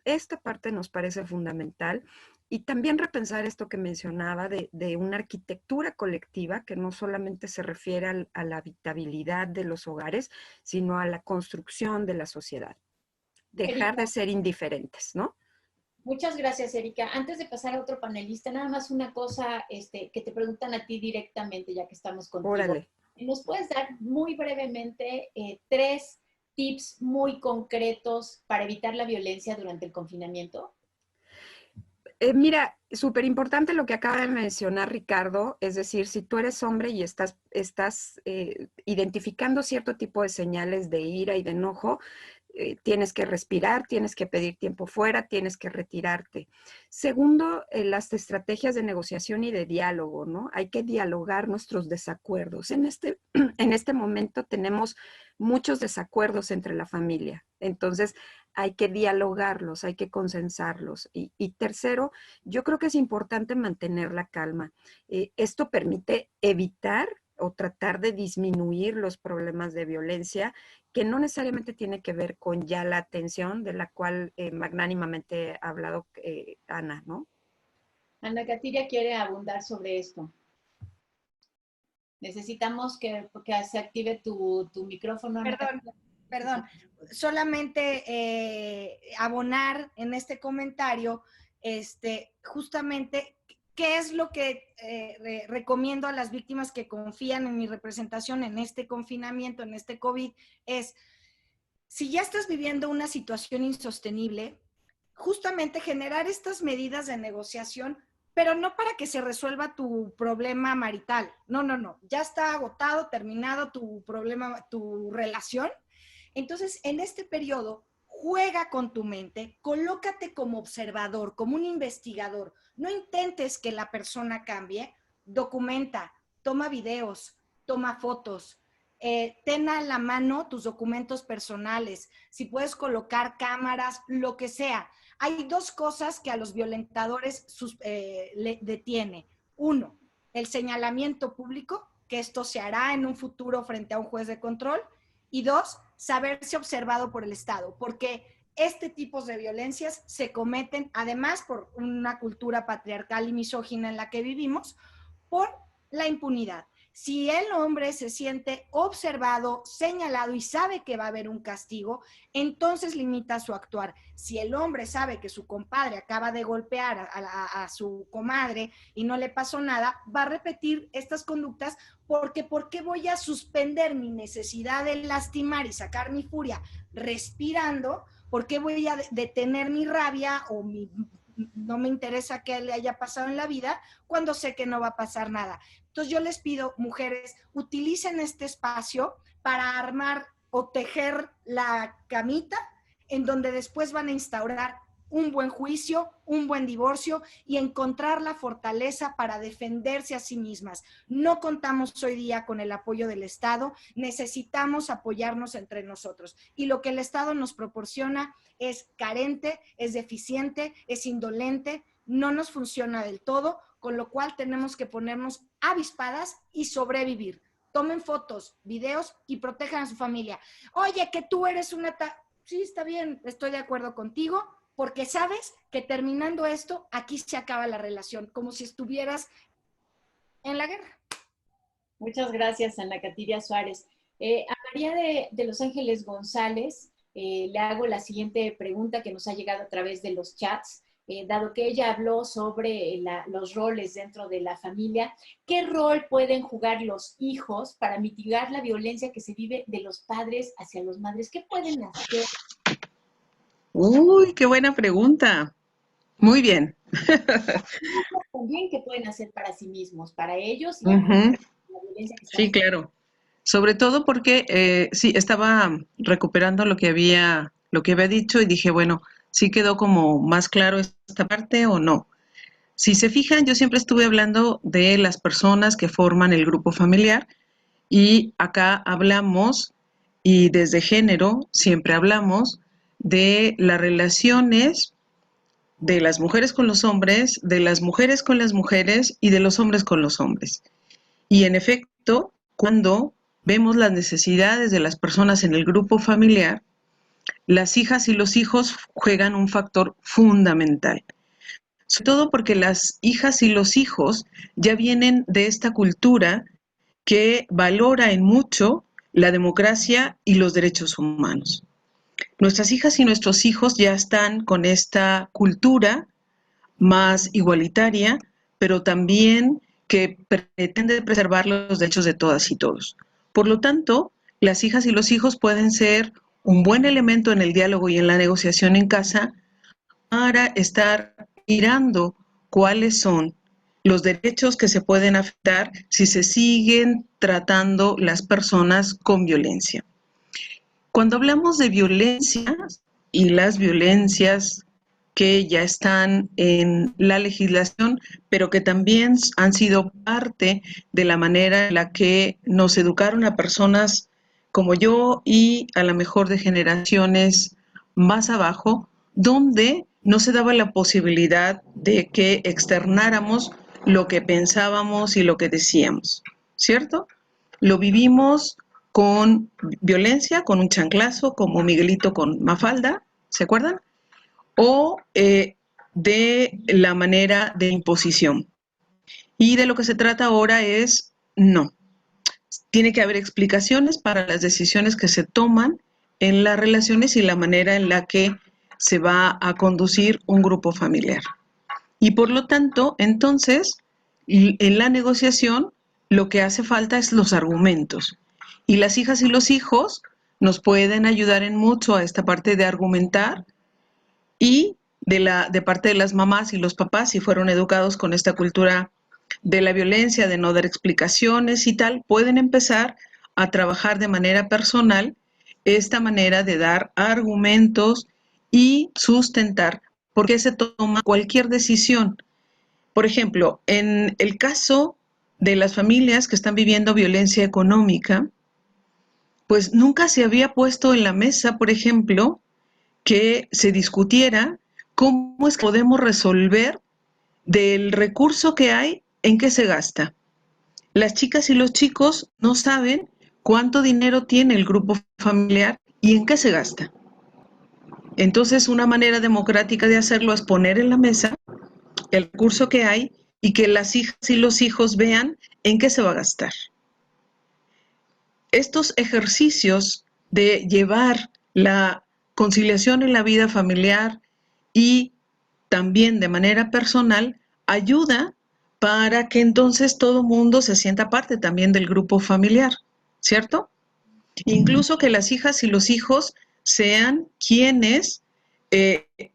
S3: Esta parte nos parece fundamental. Y también repensar esto que mencionaba de una arquitectura colectiva que no solamente se refiere a la habitabilidad de los hogares, sino a la construcción de la sociedad. Dejar
S2: Erika,
S3: de ser indiferentes, ¿no?
S2: muchas gracias, Erika. Antes de pasar a otro panelista, nada más una cosa que te preguntan a ti directamente, ya que estamos contigo.
S3: Órale.
S2: ¿Nos puedes dar muy brevemente 3 tips muy concretos para evitar la violencia durante el confinamiento?
S3: Mira, súper importante lo que acaba de mencionar Ricardo, es decir, si tú eres hombre y estás identificando cierto tipo de señales de ira y de enojo, tienes que respirar, tienes que pedir tiempo fuera, tienes que retirarte. Segundo, las estrategias de negociación y de diálogo, ¿no? Hay que dialogar nuestros desacuerdos. En este momento tenemos muchos desacuerdos entre la familia. Entonces, hay que dialogarlos, hay que consensarlos. Y tercero, yo creo que es importante mantener la calma. Esto permite evitar o tratar de disminuir los problemas de violencia, que no necesariamente tiene que ver con ya la atención de la cual magnánimamente ha hablado Ana, ¿no?
S2: Ana Katiria quiere abundar sobre esto. Necesitamos que se active tu micrófono. Ana.
S5: Perdón. Solamente abonar en este comentario, justamente, ¿qué es lo que recomiendo a las víctimas que confían en mi representación en este confinamiento, en este COVID? Es, si ya estás viviendo una situación insostenible, justamente generar estas medidas de negociación, pero no para que se resuelva tu problema marital. No. Ya está agotado, terminado tu problema, tu relación. Entonces, en este periodo, juega con tu mente, colócate como observador, como un investigador. No intentes que la persona cambie, documenta, toma videos, toma fotos, ten a la mano tus documentos personales, si puedes colocar cámaras, lo que sea. Hay dos cosas que a los violentadores le detiene. Uno, el señalamiento público, que esto se hará en un futuro frente a un juez de control. Y dos, saberse observado por el Estado, porque este tipo de violencias se cometen, además por una cultura patriarcal y misógina en la que vivimos, por la impunidad. Si el hombre se siente observado, señalado y sabe que va a haber un castigo, entonces limita su actuar. Si el hombre sabe que su compadre acaba de golpear a su comadre y no le pasó nada, va a repetir estas conductas porque ¿por qué voy a suspender mi necesidad de lastimar y sacar mi furia respirando? ¿Por qué voy a detener mi rabia o no me interesa qué le haya pasado en la vida cuando sé que no va a pasar nada? Entonces yo les pido, mujeres, utilicen este espacio para armar o tejer la camita en donde después van a instaurar un buen juicio, un buen divorcio y encontrar la fortaleza para defenderse a sí mismas. No contamos hoy día con el apoyo del Estado, necesitamos apoyarnos entre nosotros. Y lo que el Estado nos proporciona es carente, es deficiente, es indolente, no nos funciona del todo, con lo cual tenemos que ponernos avispadas y sobrevivir. Tomen fotos, videos y protejan a su familia. Oye, que tú eres una... Sí, está bien, estoy de acuerdo contigo, porque sabes que terminando esto, aquí se acaba la relación, como si estuvieras en la guerra.
S2: Muchas gracias, Ana Katiria Suárez. A María de Los Ángeles González le hago la siguiente pregunta que nos ha llegado a través de los chats. Dado que ella habló sobre los roles dentro de la familia, ¿qué rol pueden jugar los hijos para mitigar la violencia que se vive de los padres hacia los madres? ¿Qué pueden hacer?
S4: Uy, qué buena pregunta. Muy bien.
S2: También, ¿qué pueden hacer para sí mismos, para ellos? Y
S4: Uh-huh.
S2: la violencia que
S4: Sí, claro. Sobre todo porque sí, estaba recuperando lo que había dicho y dije, bueno, ¿sí quedó como más claro esta parte o no? Si se fijan, yo siempre estuve hablando de las personas que forman el grupo familiar y acá hablamos, y desde género siempre hablamos de las relaciones de las mujeres con los hombres, de las mujeres con las mujeres y de los hombres con los hombres. Y en efecto, cuando vemos las necesidades de las personas en el grupo familiar, las hijas y los hijos juegan un factor fundamental. Sobre todo porque las hijas y los hijos ya vienen de esta cultura que valora en mucho la democracia y los derechos humanos. Nuestras hijas y nuestros hijos ya están con esta cultura más igualitaria, pero también que pretende preservar los derechos de todas y todos. Por lo tanto, las hijas y los hijos pueden ser un buen elemento en el diálogo y en la negociación en casa para estar mirando cuáles son los derechos que se pueden afectar si se siguen tratando las personas con violencia. Cuando hablamos de violencia y las violencias que ya están en la legislación, pero que también han sido parte de la manera en la que nos educaron a personas como yo y a lo mejor de generaciones más abajo, donde no se daba la posibilidad de que externáramos lo que pensábamos y lo que decíamos, ¿cierto? Lo vivimos con violencia, con un chanclazo, como Miguelito con Mafalda, ¿se acuerdan? O de la manera de imposición. Y de lo que se trata ahora es, no. Tiene que haber explicaciones para las decisiones que se toman en las relaciones y la manera en la que se va a conducir un grupo familiar. Y por lo tanto, entonces, en la negociación, lo que hace falta es los argumentos. Y las hijas y los hijos nos pueden ayudar en mucho a esta parte de argumentar, y de parte de las mamás y los papás, si fueron educados con esta cultura de la violencia, de no dar explicaciones y tal, pueden empezar a trabajar de manera personal esta manera de dar argumentos y sustentar por qué se toma cualquier decisión. Por ejemplo, en el caso de las familias que están viviendo violencia económica, pues nunca se había puesto en la mesa, por ejemplo, que se discutiera cómo es que podemos resolver del recurso que hay, en qué se gasta. Las chicas y los chicos no saben cuánto dinero tiene el grupo familiar y en qué se gasta. Entonces, una manera democrática de hacerlo es poner en la mesa el recurso que hay y que las hijas y los hijos vean en qué se va a gastar. Estos ejercicios de llevar la conciliación en la vida familiar y también de manera personal ayuda para que entonces todo mundo se sienta parte también del grupo familiar, ¿cierto? Incluso que las hijas y los hijos sean quienes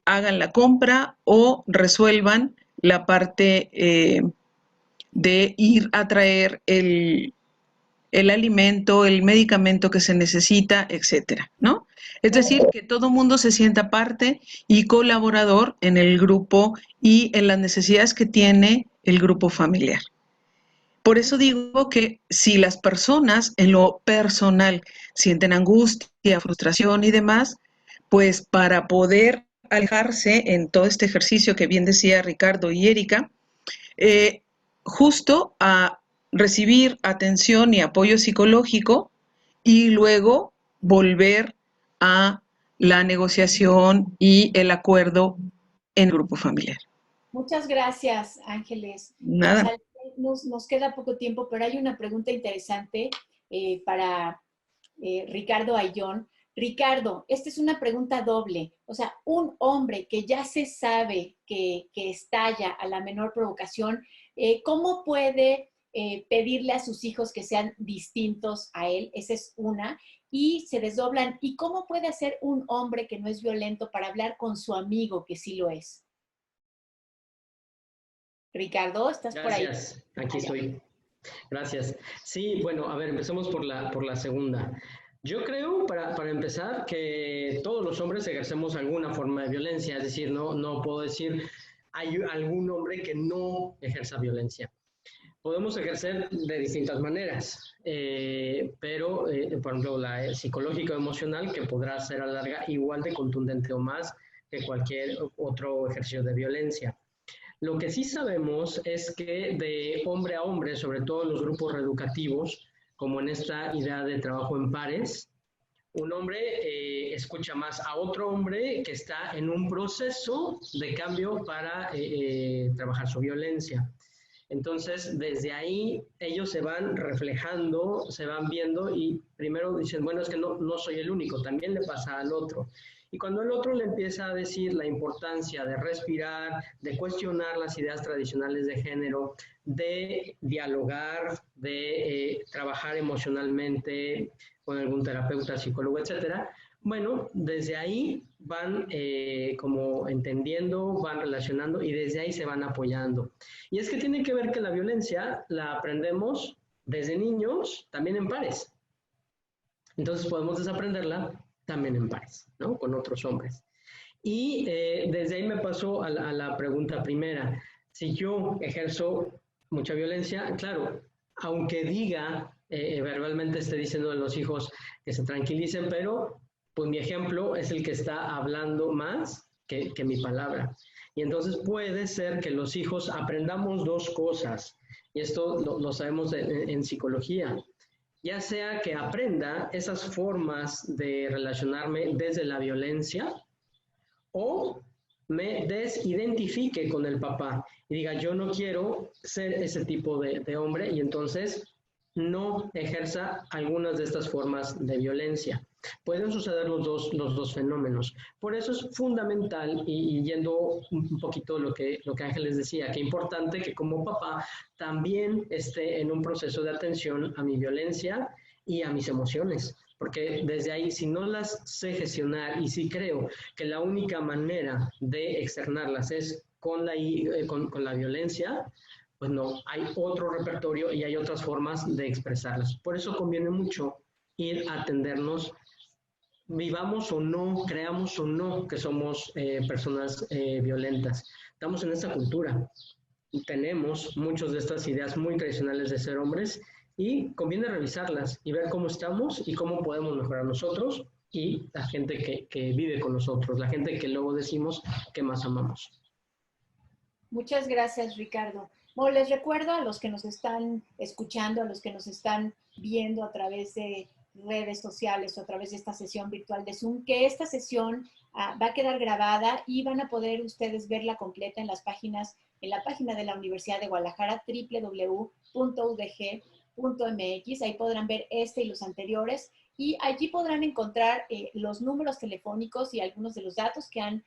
S4: hagan la compra o resuelvan la parte de ir a traer el alimento, el medicamento que se necesita, etcétera, ¿no? Es decir, que todo mundo se sienta parte y colaborador en el grupo y en las necesidades que tiene el grupo familiar. Por eso digo que si las personas en lo personal sienten angustia, frustración y demás, pues para poder alejarse en todo este ejercicio que bien decía Ricardo y Erika, justo a recibir atención y apoyo psicológico y luego volver a la negociación y el acuerdo en el grupo familiar.
S2: Muchas gracias, Ángeles.
S4: Nada.
S2: Nos queda poco tiempo, pero hay una pregunta interesante para Ricardo Ayllón. Ricardo, esta es una pregunta doble. O sea, un hombre que ya se sabe que estalla a la menor provocación, ¿cómo puede pedirle a sus hijos que sean distintos a él? Esa es una. Y se desdoblan. ¿Y cómo puede hacer un hombre que no es violento para hablar con su amigo que sí lo es? Ricardo, ¿estás por ahí?
S6: Gracias, aquí estoy. Gracias. Sí, bueno, a ver, empecemos por la segunda. Yo creo, para empezar, que todos los hombres ejercemos alguna forma de violencia, es decir, no puedo decir hay algún hombre que no ejerza violencia. Podemos ejercer de distintas maneras, pero, por ejemplo, la psicológica o emocional, que podrá ser a la larga igual de contundente o más que cualquier otro ejercicio de violencia. Lo que sí sabemos es que de hombre a hombre, sobre todo en los grupos reeducativos, como en esta idea de trabajo en pares, un hombre escucha más a otro hombre que está en un proceso de cambio para trabajar su violencia. Entonces, desde ahí ellos se van reflejando, se van viendo y primero dicen, bueno, es que no soy el único, también le pasa al otro. Y cuando el otro le empieza a decir la importancia de respirar, de cuestionar las ideas tradicionales de género, de dialogar, de trabajar emocionalmente con algún terapeuta, psicólogo, etcétera, bueno, desde ahí van como entendiendo, van relacionando y desde ahí se van apoyando. Y es que tiene que ver que la violencia la aprendemos desde niños, también en pares. Entonces podemos desaprenderla también en pares, ¿no? Con otros hombres. Y desde ahí me paso a la pregunta primera. Si yo ejerzo mucha violencia, claro, aunque diga, verbalmente esté diciendo a los hijos que se tranquilicen, pero pues mi ejemplo es el que está hablando más que mi palabra. Y entonces puede ser que los hijos aprendamos dos cosas, y esto lo sabemos en psicología, ya sea que aprenda esas formas de relacionarme desde la violencia, o me desidentifique con el papá y diga, yo no quiero ser ese tipo de hombre, y entonces no ejerza algunas de estas formas de violencia. Pueden suceder los dos fenómenos. Por eso es fundamental, y yendo un poquito lo que Ángeles decía, que es importante que como papá también esté en un proceso de atención a mi violencia y a mis emociones. Porque desde ahí, si no las sé gestionar, y si creo que la única manera de externarlas es con la violencia, pues no, hay otro repertorio y hay otras formas de expresarlas. Por eso conviene mucho ir a atendernos, vivamos o no, creamos o no que somos personas violentas. Estamos en esta cultura y tenemos muchas de estas ideas muy tradicionales de ser hombres, y conviene revisarlas y ver cómo estamos y cómo podemos mejorar nosotros y la gente que vive con nosotros, la gente que luego decimos que más amamos.
S2: Muchas gracias, Ricardo. Bueno, les recuerdo a los que nos están escuchando, a los que nos están viendo a través de redes sociales o a través de esta sesión virtual de Zoom, que esta sesión va a quedar grabada y van a poder ustedes verla completa en la página de la Universidad de Guadalajara, www.udg.mx. Ahí podrán ver este y los anteriores, y allí podrán encontrar los números telefónicos y algunos de los datos que han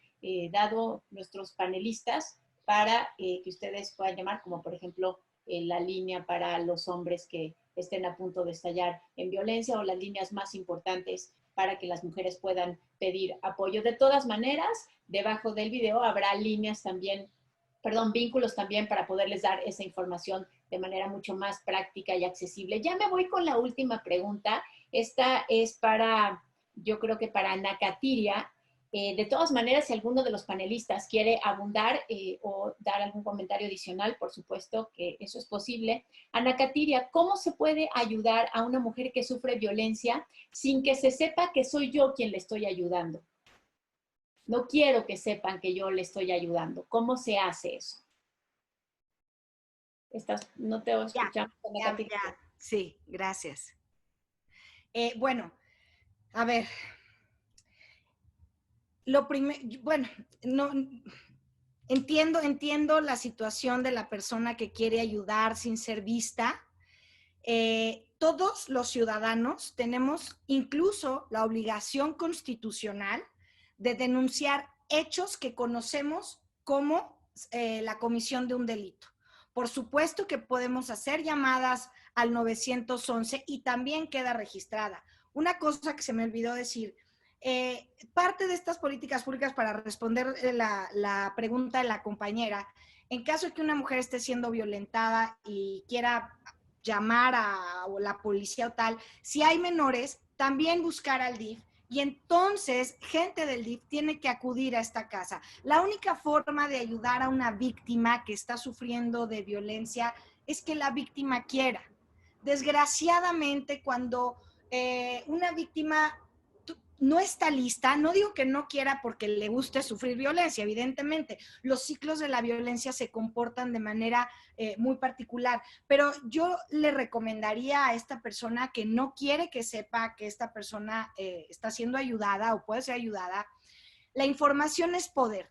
S2: dado nuestros panelistas para que ustedes puedan llamar, como por ejemplo la línea para los hombres que estén a punto de estallar en violencia, o las líneas más importantes para que las mujeres puedan pedir apoyo. De todas maneras, debajo del video habrá líneas también, vínculos también, para poderles dar esa información de manera mucho más práctica y accesible. Ya me voy con la última pregunta. Esta es yo creo que para Ana Katiria. De todas maneras, si alguno de los panelistas quiere abundar o dar algún comentario adicional, por supuesto que eso es posible. Ana Katiria, ¿cómo se puede ayudar a una mujer que sufre violencia sin que se sepa que soy yo quien le estoy ayudando? No quiero que sepan que yo le estoy ayudando. ¿Cómo se hace eso? No te escuchamos.
S5: Ya. Sí, gracias. Bueno, a ver. Entiendo la situación de la persona que quiere ayudar sin ser vista. Todos los ciudadanos tenemos incluso la obligación constitucional de denunciar hechos que conocemos como la comisión de un delito. Por supuesto que podemos hacer llamadas al 911 y también queda registrada. Una cosa que se me olvidó decir: parte de estas políticas públicas, para responder la pregunta de la compañera, en caso de que una mujer esté siendo violentada y quiera llamar a la policía o tal, si hay menores, también buscar al DIF, y entonces gente del DIF tiene que acudir a esta casa. La única forma de ayudar a una víctima que está sufriendo de violencia es que la víctima quiera. Desgraciadamente, cuando una víctima no está lista, no digo que no quiera porque le guste sufrir violencia, evidentemente, los ciclos de la violencia se comportan de manera muy particular, pero yo le recomendaría a esta persona que no quiere que sepa que esta persona está siendo ayudada o puede ser ayudada. La información es poder.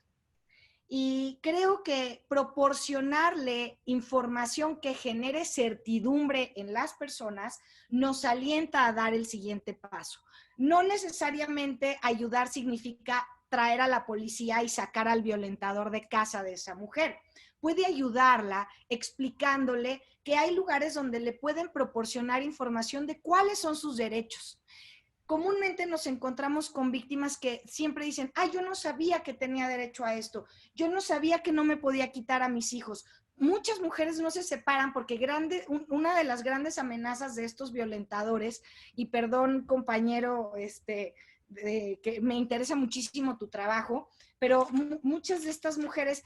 S5: Y creo que proporcionarle información que genere certidumbre en las personas nos alienta a dar el siguiente paso. No necesariamente ayudar significa traer a la policía y sacar al violentador de casa de esa mujer. Puede ayudarla explicándole que hay lugares donde le pueden proporcionar información de cuáles son sus derechos. Comúnmente nos encontramos con víctimas que siempre dicen: ay, yo no sabía que tenía derecho a esto, yo no sabía que no me podía quitar a mis hijos. Muchas mujeres no se separan porque una de las grandes amenazas de estos violentadores, y perdón compañero que me interesa muchísimo tu trabajo, pero muchas de estas mujeres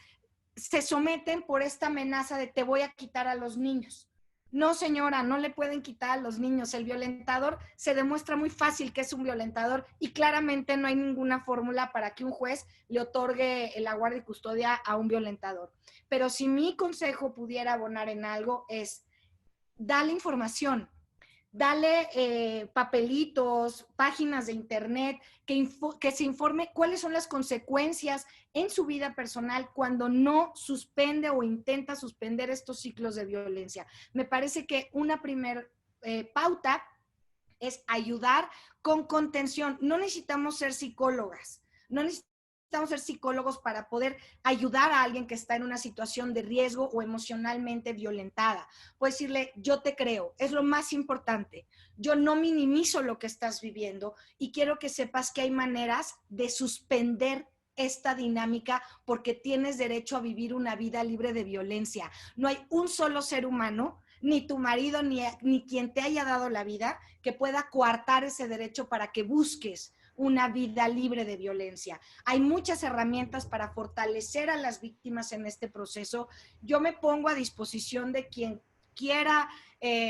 S5: se someten por esta amenaza de te voy a quitar a los niños. No, señora, no le pueden quitar a los niños. El violentador se demuestra muy fácil que es un violentador y claramente no hay ninguna fórmula para que un juez le otorgue la guardia y custodia a un violentador. Pero si mi consejo pudiera abonar en algo es, dale información. Dale papelitos, páginas de internet, que se informe cuáles son las consecuencias en su vida personal cuando no suspende o intenta suspender estos ciclos de violencia. Me parece que una primer pauta es ayudar con contención. No necesitamos ser psicólogas, no necesitamos ser psicólogos para poder ayudar a alguien que está en una situación de riesgo o emocionalmente violentada. Puedes decirle, yo te creo, es lo más importante. Yo no minimizo lo que estás viviendo y quiero que sepas que hay maneras de suspender esta dinámica porque tienes derecho a vivir una vida libre de violencia. No hay un solo ser humano, ni tu marido, ni quien te haya dado la vida, que pueda coartar ese derecho para que busques una vida libre de violencia. Hay muchas herramientas para fortalecer a las víctimas en este proceso. Yo me pongo a disposición de quien quiera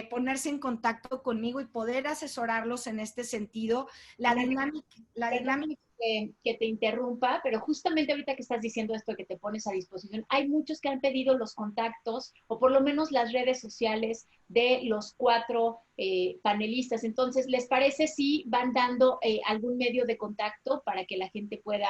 S5: ponerse en contacto conmigo y poder asesorarlos en este sentido. La dinámica
S2: que te interrumpa, pero justamente ahorita que estás diciendo esto que te pones a disposición, hay muchos que han pedido los contactos o por lo menos las redes sociales de los 4 panelistas. Entonces, ¿les parece si van dando algún medio de contacto para que la gente pueda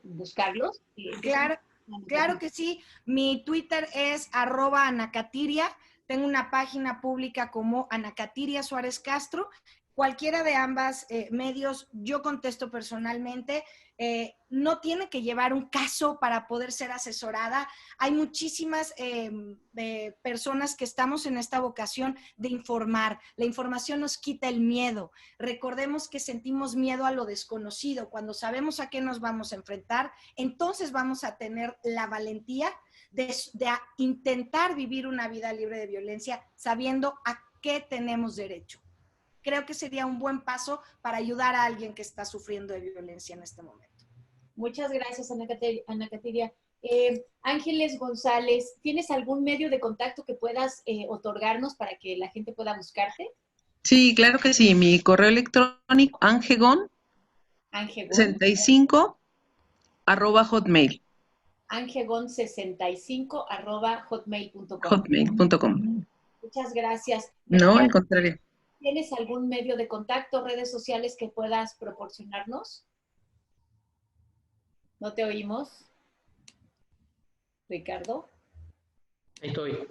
S2: buscarlos?
S5: Claro que sí. Mi Twitter es @anacatiria. Tengo una página pública como Anacatiria Suárez Castro. Cualquiera de ambas medios, yo contesto personalmente. No tiene que llevar un caso para poder ser asesorada. Hay muchísimas personas que estamos en esta vocación de informar. La información nos quita el miedo. Recordemos que sentimos miedo a lo desconocido. Cuando sabemos a qué nos vamos a enfrentar, entonces vamos a tener la valentía de intentar vivir una vida libre de violencia sabién a qué tenemos derecho. Creo que sería un buen paso para ayudar a alguien que está sufriendo de violencia en este momento.
S2: Muchas gracias, Ana Catiria. Ángeles González, ¿tienes algún medio de contacto que puedas otorgarnos para que la gente pueda buscarte?
S4: Sí, claro que sí. Mi correo electrónico, angegon 65 @hotmail.
S2: angegon65@hotmail.com.
S4: Hotmail.com.
S2: Muchas gracias.
S4: No, al contrario.
S2: ¿Tienes algún medio de contacto, redes sociales que puedas proporcionarnos? ¿No te oímos? Ricardo.
S6: Ahí estoy.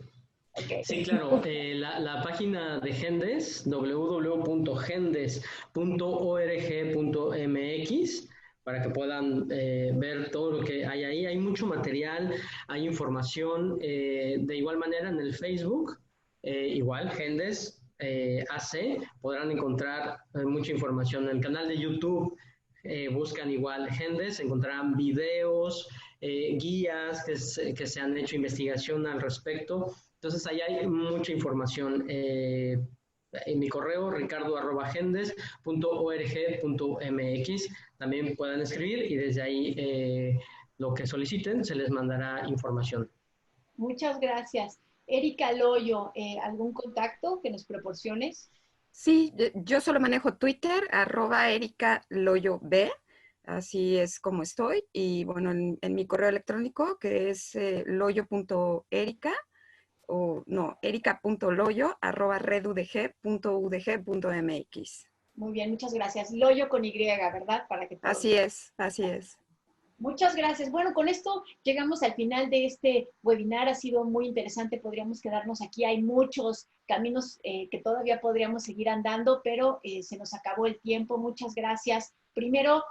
S2: Okay.
S6: Sí, claro. La página de Gendes, www.gendes.org.mx, para que puedan ver todo lo que hay ahí. Hay mucho material, hay información. De igual manera en el Facebook, igual, Gendes AC, podrán encontrar mucha información. En el canal de YouTube buscan igual Gendes, encontrarán videos, guías que se han hecho investigación al respecto. Entonces, ahí hay mucha información. En mi correo, ricardo@gendes.org.mx, también puedan escribir y desde ahí lo que soliciten se les mandará información.
S2: Muchas gracias. Erika Loyo, ¿algún contacto que nos proporciones?
S3: Sí, yo solo manejo Twitter, @ericaloyob, así es como estoy. Y bueno, en mi correo electrónico, que es loyo.erica, o no, erica.loyo@redudg.udg.mx.
S2: Muy bien, muchas gracias. Loyo con Y, ¿verdad? Para que todos...
S3: Así es, así es.
S2: Muchas gracias. Bueno, con esto llegamos al final de este webinar. Ha sido muy interesante. Podríamos quedarnos aquí. Hay muchos caminos que todavía podríamos seguir andando, pero se nos acabó el tiempo. Muchas gracias. Primero,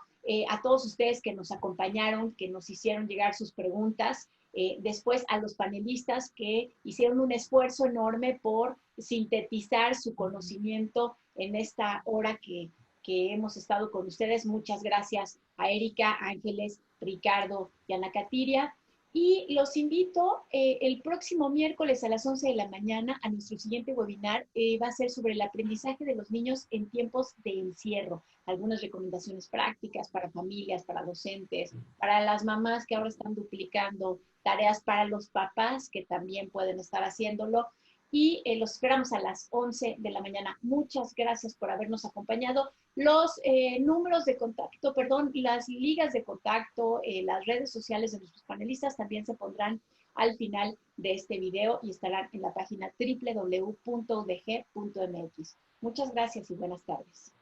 S2: a todos ustedes que nos acompañaron, que nos hicieron llegar sus preguntas. Después, a los panelistas que hicieron un esfuerzo enorme por sintetizar su conocimiento en esta hora que hemos estado con ustedes. Muchas gracias a Erika, Ángeles, Ricardo y Ana Catiria. Y los invito el próximo miércoles a las 11 de la mañana a nuestro siguiente webinar. Va a ser sobre el aprendizaje de los niños en tiempos de encierro. Algunas recomendaciones prácticas para familias, para docentes, para las mamás que ahora están duplicando tareas, para los papás que también pueden estar haciéndolo. Y los esperamos a las 11 de la mañana. Muchas gracias por habernos acompañado. Los números de contacto, perdón, las ligas de contacto, las redes sociales de nuestros panelistas también se pondrán al final de este video y estarán en la página www.udg.mx. Muchas gracias y buenas tardes.